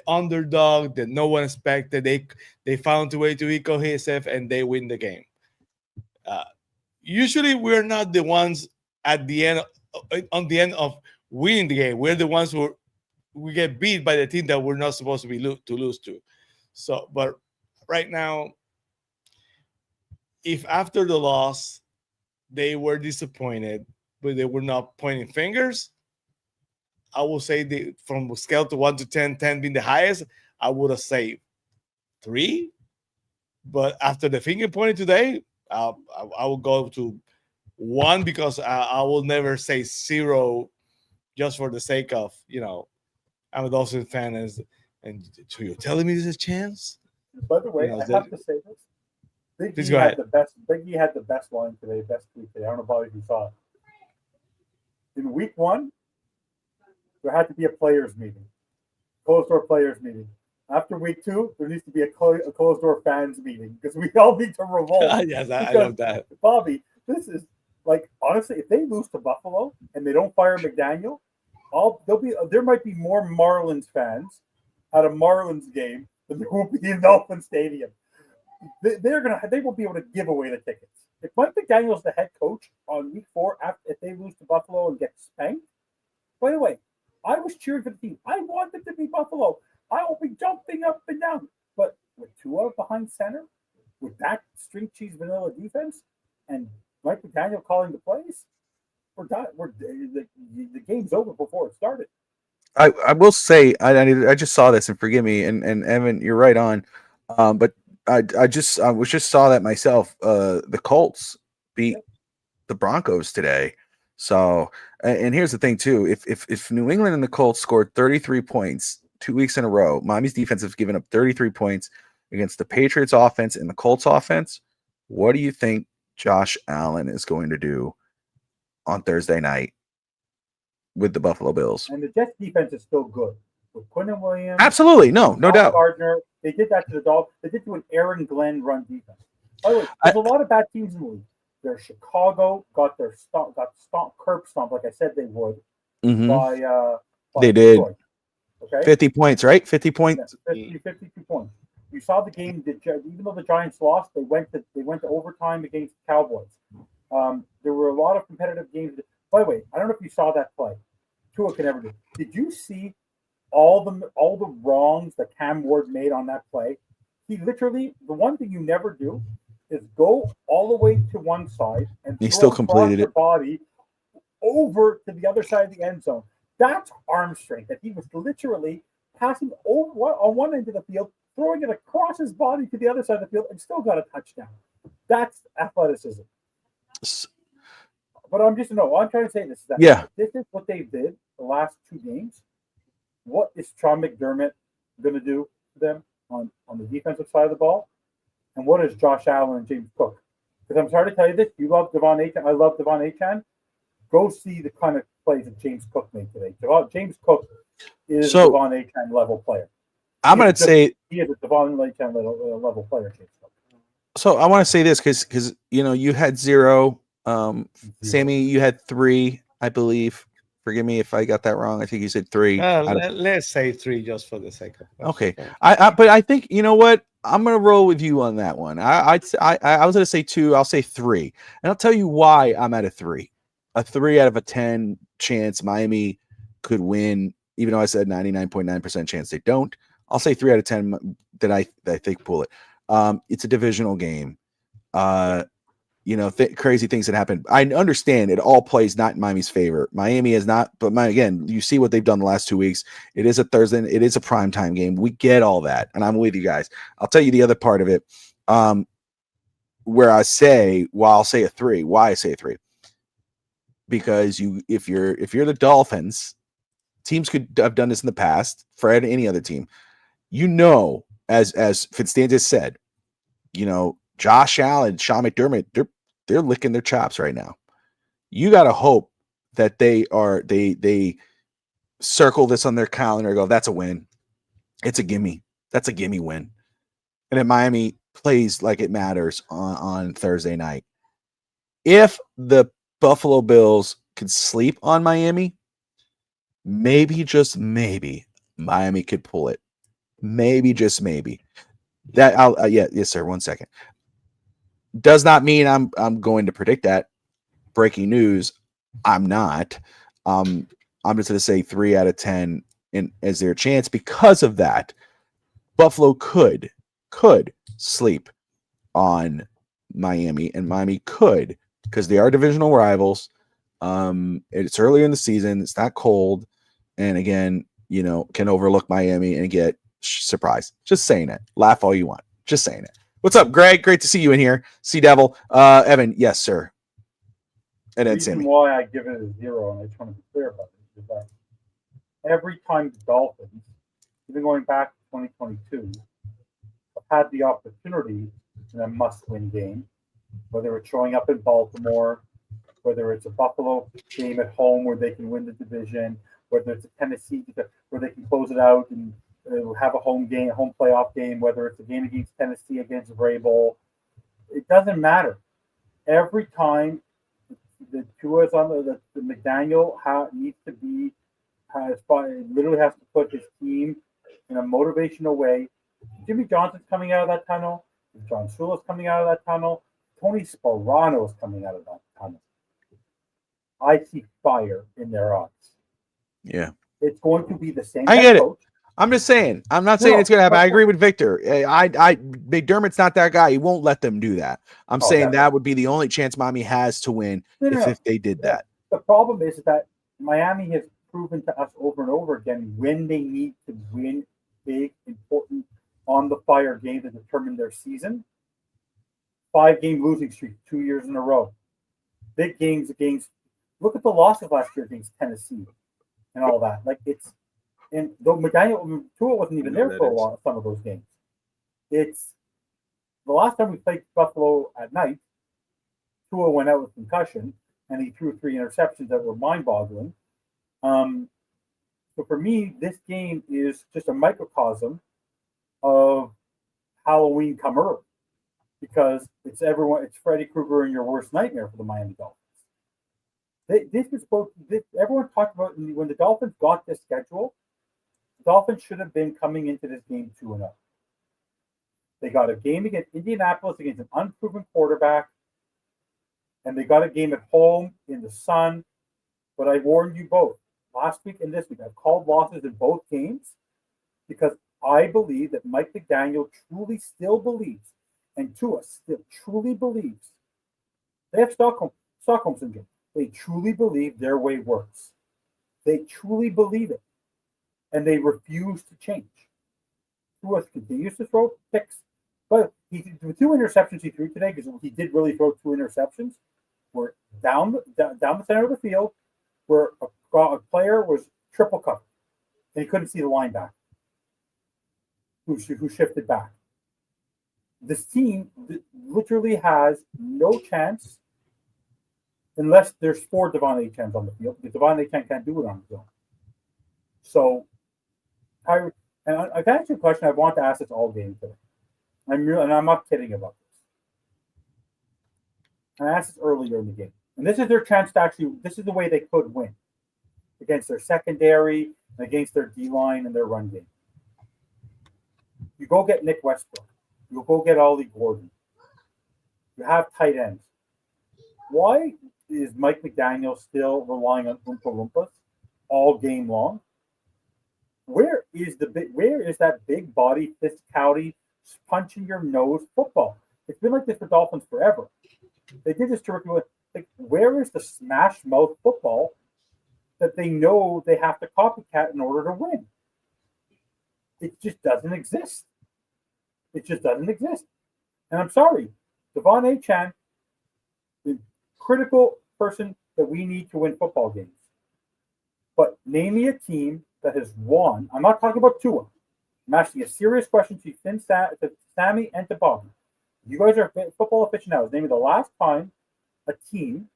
underdog that no one expected, they found a way to be cohesive and they win the game. Usually, we're not the ones at the end on the end of winning the game. We're the ones who we get beat by the team that we're not supposed to be lose to. So, but right now, if after the loss they were disappointed, but they were not pointing fingers, I will say from a scale to 1 to 10, 10 being the highest, I would have said 3. But after the finger pointing today, I will go to 1, because I will never say 0 just for the sake of, I'm a Dolphins fan. And so you're telling me there's a chance? By the way, I have to say this. Please go ahead. Big E had the best line today, best tweet today. I don't know about if you saw it. In week 1, there had to be a players' meeting, closed-door players' meeting. After week 2, there needs to be a closed-door fans' meeting, because we all need to revolt. Yes, I love that. Bobby, this is, like, honestly, if they lose to Buffalo and they don't fire McDaniel, there might be more Marlins fans at a Marlins game than there will be in Dolphin Stadium. They will be able to give away the tickets. If Mike McDaniel's the head coach on week 4, if they lose to Buffalo and get spanked, by the way, I was cheering for the team. I wanted to be Buffalo. I will be jumping up and down. But with Tua behind center, with that string cheese vanilla defense, and Mike McDaniel calling the plays, we're done. The game's over before it started. I will say I just saw this, and forgive me, and Evan, you're right on. But I just saw that myself. The Colts beat the Broncos today. So, and here's the thing too: if New England and the Colts scored 33 points 2 weeks in a row, Miami's defense has given up 33 points against the Patriots offense and the Colts offense. What do you think Josh Allen is going to do on Thursday night with the Buffalo Bills. And the Jets defense is still good. With Quinton Williams, Absolutely, no doubt. Gardner, they did that to the Dolphins. They did to an Aaron Glenn run defense. By the way, there's a lot of bad teams in the league. There's Chicago got curb stomp, like I said they would, by they did. Detroit. Okay, 50 points, right? 50 points. Yeah, 52 points. You saw the game. Even though the Giants lost, they went to overtime against the Cowboys. There were a lot of competitive games. By the way, I don't know if you saw that play. Tua can never do. Did you see all the wrongs that Cam Ward made on that play? He literally, the one thing you never do is go all the way to one side and he still completed it. Body over to the other side of the end zone. That's arm strength. That he was literally passing over on one end of the field, throwing it across his body to the other side of the field, and still got a touchdown. That's athleticism. But I'm trying to say this. This is what they did the last two games. What is Sean McDermott going to do to them on the defensive side of the ball? And what is Josh Allen and James Cook? Because I'm sorry to tell you this. You love Devon Achane. I love Devon Achane. Go see the kind of plays that James Cook made today. James Cook is a Devon Achane level player. I'm going to say he is a Devon Achane level player. James Cook. So I want to say this because you had 0. Sammy, you had 3, I believe. Forgive me if I got that wrong. I think you said 3. Let's say 3 just for the sake of it. Okay. But I think you know what? I'm gonna roll with you on that one. I was gonna say 2. I'll say 3, and I'll tell you why I'm at a 3. A 3 out of a 10 chance Miami could win, even though I said 99.9% chance they don't. I'll say 3 out of 10 that I think pull it. It's a divisional game. Crazy things that happen. I understand it all plays not in Miami's favor. Miami is not, but again, you see what they've done the last 2 weeks. It is a Thursday. It is a primetime game. We get all that, and I'm with you guys. I'll tell you the other part of it, where I say, I'll say a 3. Why I say a 3? Because if you're the Dolphins, teams could have done this in the past. Fred, any other team, as Fitzstanza said, Josh Allen, Sean McDermott, they're licking their chops right now. You got to hope that they circle this on their calendar and go, that's a win. It's a gimme. That's a gimme win. And then Miami plays like it matters on Thursday night. If the Buffalo Bills could sleep on Miami, maybe, just maybe, Miami could pull it. Maybe, just maybe. Yes, sir. 1 second. Does not mean I'm going to predict that. Breaking news, I'm not. I'm just going to say 3 out of 10 as their chance. Because of that, Buffalo could sleep on Miami, and Miami could, because they are divisional rivals. It's earlier in the season. It's not cold. And again, can overlook Miami and get surprised. Just saying it. Laugh all you want. Just saying it. What's up, Greg? Great to see you in here. Sea Devil. Evan, yes, sir. And then Sammy. Why I give it a 0, and I just want to be clear about it, is that every time the Dolphins, even going back to 2022, have had the opportunity in a must-win game, whether it's showing up in Baltimore, whether it's a Buffalo game at home where they can win the division, whether it's a Tennessee where they can close it out and have a home playoff game, whether it's a game against Tennessee against Vrabel. It doesn't matter. Every time the Tua is on the McDaniel literally has to put his team in a motivational way. Jimmy Johnson's coming out of that tunnel. John Shula's coming out of that tunnel. Tony Sparano is coming out of that tunnel. I see fire in their eyes. Yeah. It's going to be the same. I get it. I'm just saying. I'm not saying it's going to happen. I agree with Victor. McDermott's not that guy. He won't let them do that. I'm saying that would be the only chance Miami has to win if they did that. The problem is that Miami has proven to us over and over again when they need to win big, important, on-the-fire games to determine their season. 5-game losing streak 2 years in a row. Big games against. Look at the losses last year against Tennessee and all that. And though McDaniel, Tua wasn't even there for some of those games. It's the last time we played Buffalo at night, Tua went out with concussion. and he threw 3 interceptions that were mind-boggling. So for me, this game is just a microcosm of Halloween come early, because it's Freddy Krueger and your worst nightmare for the Miami Dolphins. Everyone talked about when the Dolphins got this schedule. The Dolphins should have been coming into this game 2-0. They got a game against Indianapolis against an unproven quarterback, and they got a game at home in the sun. But I warned you both last week and this week. I've called losses in both games because I believe that Mike McDaniel truly still believes, and Tua still truly believes. They have Stockholm syndrome. They truly believe their way works. They truly believe it, and they refuse to change. Tua continues to throw picks, but the 2 interceptions he threw today, because he did really throw 2 interceptions, were down the center of the field, where a player was triple covered, and he couldn't see the linebacker who shifted back. This team literally has no chance unless there's 4 Devon Achans on the field, because Devon Achan can't do it on his own. So, I've asked you a question I want to ask this all game today. I'm not kidding about this. I asked this earlier in the game, and this is their chance to this is the way they could win against their secondary and against their D-line and their run game. You go get Nick Westbrook. You go get Ollie Gordon. You have tight ends. Why is Mike McDaniel still relying on Oompa Loompas all game long? Where is that big body physicality, punch in your nose football? It's been like this for Dolphins forever. They did this terrifically. Like, where is the smash mouth football that they know they have to copycat in order to win? It just doesn't exist. It just doesn't exist. And I'm sorry, Devon Achane, the critical person that we need to win football games. But name me a team that has won. I'm not talking about Tua. I'm asking a serious question to Sammy and to Bobby. You guys are football aficionados. Name me the last time a team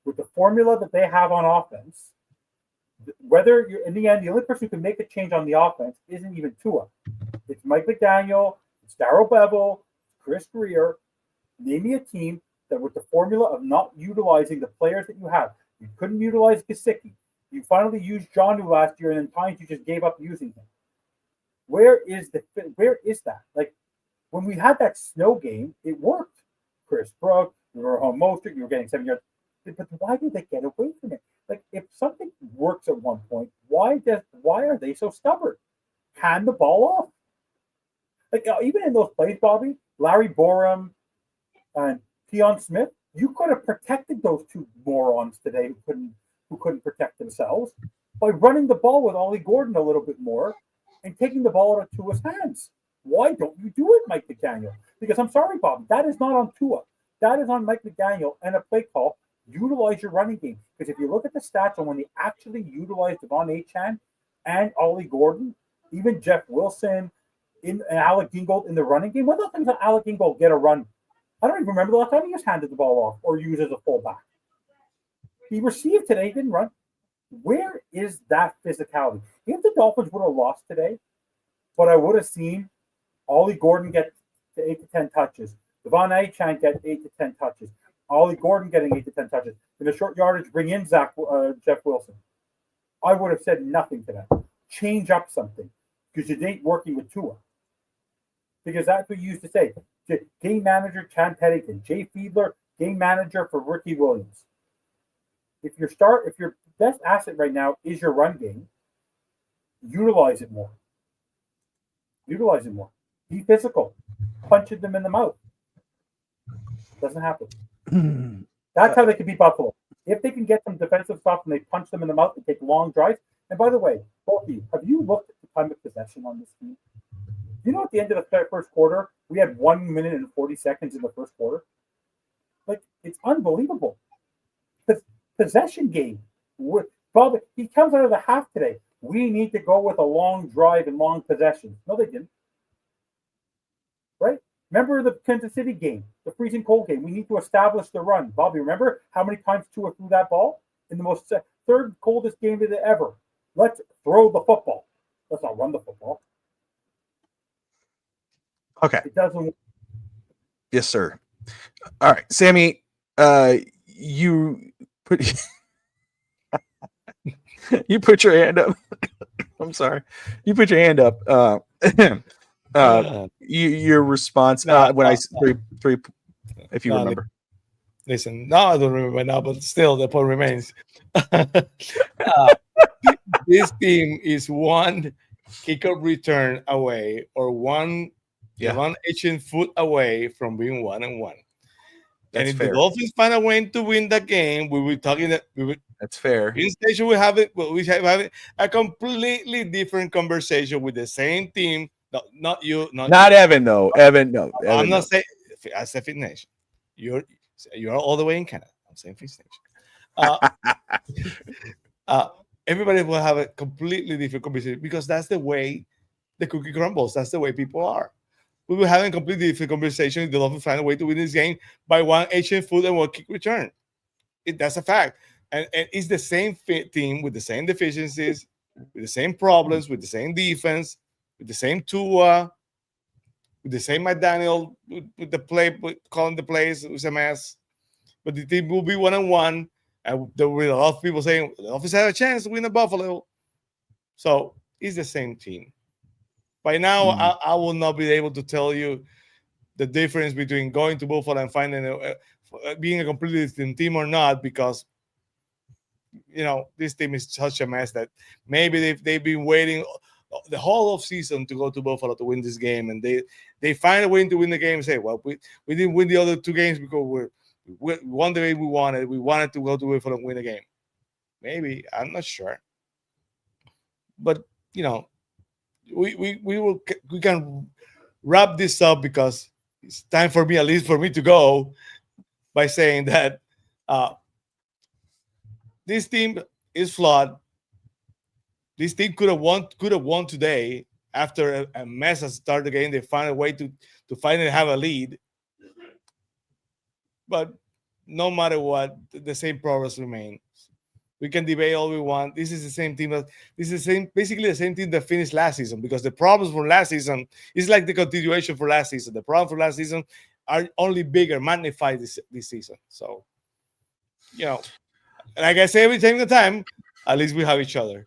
with the formula that they have on offense, whether you're in the end, the only person who can make a change on the offense isn't even Tua. It's Mike McDaniel, it's Darrell Bevel, it's Chris Greer. Name me a team that with the formula of not utilizing the players that you have, you couldn't utilize Gesicki. You finally used Jonnu last year, and then times you just gave up using him. Where is that? Like, when we had that snow game, it worked. Chris Brook, you were home Mostert, you were getting 7 yards. But why did they get away from it? Like, if something works at one point, why are they so stubborn? Hand the ball off. Like, even in those plays, Bobby, Larry Borum and Keon Smith, you could have protected those 2 morons today who couldn't protect themselves by running the ball with Ollie Gordon a little bit more and taking the ball out of Tua's hands. Why don't you do it, Mike McDaniel? Because I'm sorry, Bob, that is not on Tua. That is on Mike McDaniel and a play call. Utilize your running game. Because if you look at the stats on when they actually utilized Devon Achane and Ollie Gordon, even Jeff Wilson and Alec Ingold in the running game, when the last time did Alec Ingold get a run? I don't even remember the last time he was handed the ball off or used as a fullback. He received today, he didn't run. Where is that physicality? If the Dolphins would have lost today, but I would have seen Ollie Gordon get 8 to 10 touches, Devon Achane get 8 to 10 touches, Ollie Gordon getting 8 to 10 touches. In the short yardage, bring in Jeff Wilson. I would have said nothing to that. Change up something because it ain't working with Tua. Because that's what you used to say. Game manager Chan Pennington, Jay Fiedler, game manager for Ricky Williams. If your best asset right now is your run game, utilize it more. Utilize it more. Be physical. Punching them in the mouth. Doesn't happen. That's how they can beat Buffalo. If they can get some defensive stuff and they punch them in the mouth and take long drives. And by the way, both of you, have you looked at the time of possession on this team? You know, at the end of the first quarter, we had 1 minute and 40 seconds in the first quarter. Like, it's unbelievable. The possession game. Bob, he comes out of the half today. We need to go with a long drive and long possession. No, they didn't. Right? Remember the Kansas City game, the freezing cold game. We need to establish the run. Bobby, remember how many times Tua threw that ball in the most third coldest game of it ever? Let's throw the football. Let's not run the football. Okay. It doesn't. Yes, sir. All right, Sammy. You put you put your hand up. I'm sorry. You put your hand up. Your response when I three. If you remember. Listen, no, I don't remember now, but still, the point remains. This team is one kickoff return away, or one ancient foot away from being 1-1. And if fair. the Dolphins find a way to win the game, we will talking that we will. That's fair. In station, we have it. We have a completely different conversation with the same team. No, not you. Not you. Evan though. Evan, no. Evan, I'm not saying. I said Fit Nation. You're all the way in Canada. I'm saying Fit Nation. Everybody will have a completely different conversation because that's the way the cookie crumbles. That's the way people are. We will have a completely different conversation if the Dolphins find a way to win this game by one ancient foot and one kick return. That's a fact. And it's the same team with the same deficiencies, with the same problems, with the same defense, with the same Tua, with the same McDaniel, with the play, calling the plays. It was a mess. But the team will be 1-1. And there will be a lot of people saying the Dolphins have a chance to win the Buffalo. So it's the same team. By now, I will not be able to tell you the difference between going to Buffalo and finding being a completely different team or not, because this team is such a mess that maybe they've been waiting the whole of season to go to Buffalo to win this game, and they find a way to win the game and say, well, we didn't win the other two games because we won the way we wanted. We wanted to go to Buffalo and win the game. Maybe, I'm not sure, but we can wrap this up because it's time for me, at least for me, to go by saying that this team is flawed. This team could have won today after a mess at the start of the game. They find a way to finally have a lead. But no matter what, the same progress remains. We can debate all we want. This is the same team. Basically the same team that finished last season, because the problems from last season is like the continuation for last season. The problems for last season are only bigger, magnified this season. So, like I say every time, at least we have each other.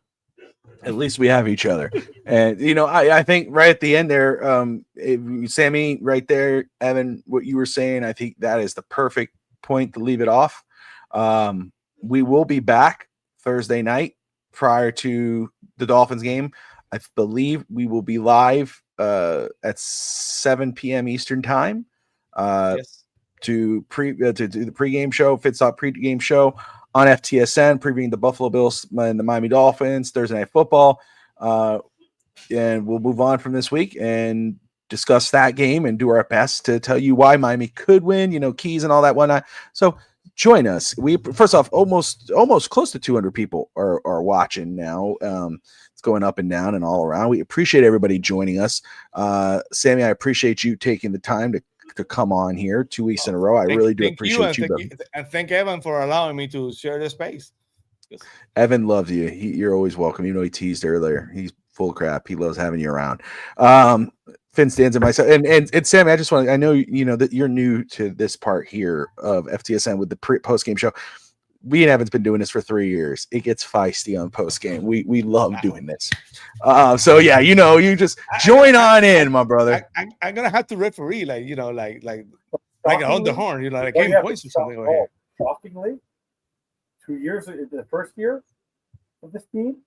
At least we have each other. And, I think right at the end there, Sammy, right there, Evan, what you were saying, I think that is the perfect point to leave it off. We will be back Thursday night prior to the Dolphins game. I believe we will be live at 7 p.m. Eastern time Yes. to do the pregame show, Fitstock pregame show on FTSN, previewing the Buffalo Bills and the Miami Dolphins, Thursday Night Football. And we'll move on from this week and discuss that game and do our best to tell you why Miami could win, keys and all that whatnot. So join us. We first off, almost close to 200 people are watching now. It's going up and down and all around. We appreciate everybody joining us. Sammy, I appreciate you taking the time to come on here 2 weeks in a row. I really do appreciate you. And thank Evan for allowing me to share the space. Yes. Evan loves you. You're always welcome. He teased earlier. He's full of crap. He loves having you around. Finn stands and myself and Sammy, I know that you're new to this part here of FTSN with the post game show. We and Evan's been doing this for 3 years. It gets feisty on post game. We love doing this. So yeah, you just join on in, my brother. I'm gonna have to referee, like on the horn, like game voice or something over here. Shockingly, 2 years, the first year of this team,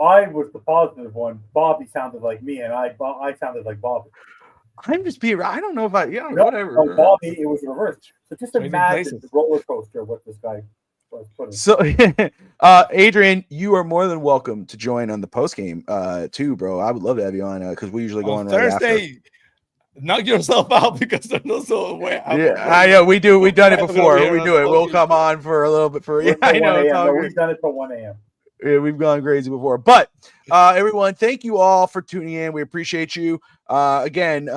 I was the positive one. Bobby sounded like me, and I sounded like Bobby. I'm just being. I don't know if whatever. No, Bobby, it was reversed. So just imagine the roller coaster what this guy was putting. So, Adrian, you are more than welcome to join on the post game too, bro. I would love to have you on because we usually go on right Thursday. After. Knock yourself out because they're not so aware. Yeah, I know we do. We've done it before. We do it. We'll come on for a little bit for. Yeah, I know. We've done it till 1 a.m. Yeah, we've gone crazy before, but everyone, thank you all for tuning in. We appreciate you. Again,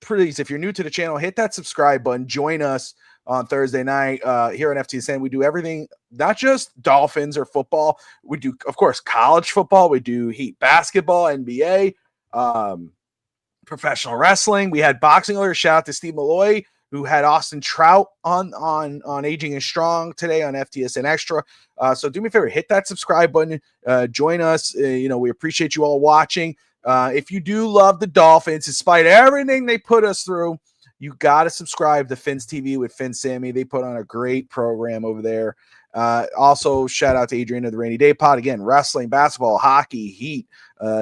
please, if you're new to the channel, hit that subscribe button. Join us on Thursday night here on FTSN. We do everything, not just Dolphins or football. We do, of course, college football. We do Heat basketball, NBA, professional wrestling. We had boxing earlier. Shout out to Steve Malloy, who had Austin Trout on Aging is Strong today on FTSN Extra. So do me a favor, hit that subscribe button. Join us. We appreciate you all watching. If you do love the Dolphins, despite everything they put us through, you got to subscribe to Fins TV with Fin Sammy. They put on a great program over there. Also, shout out to Adrian of the Rainy Day Pod. Again, wrestling, basketball, hockey, Heat,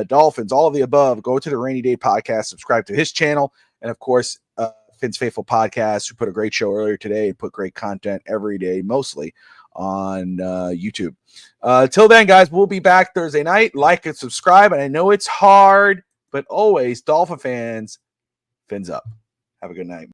Dolphins, all of the above. Go to the Rainy Day Podcast, subscribe to his channel. And, of course, Finn's Faithful Podcast, who put a great show earlier today and put great content every day, mostly on YouTube. Till then, guys, we'll be back Thursday night. Like and subscribe. And I know it's hard, but always, Dolphin fans, fins up. Have a good night.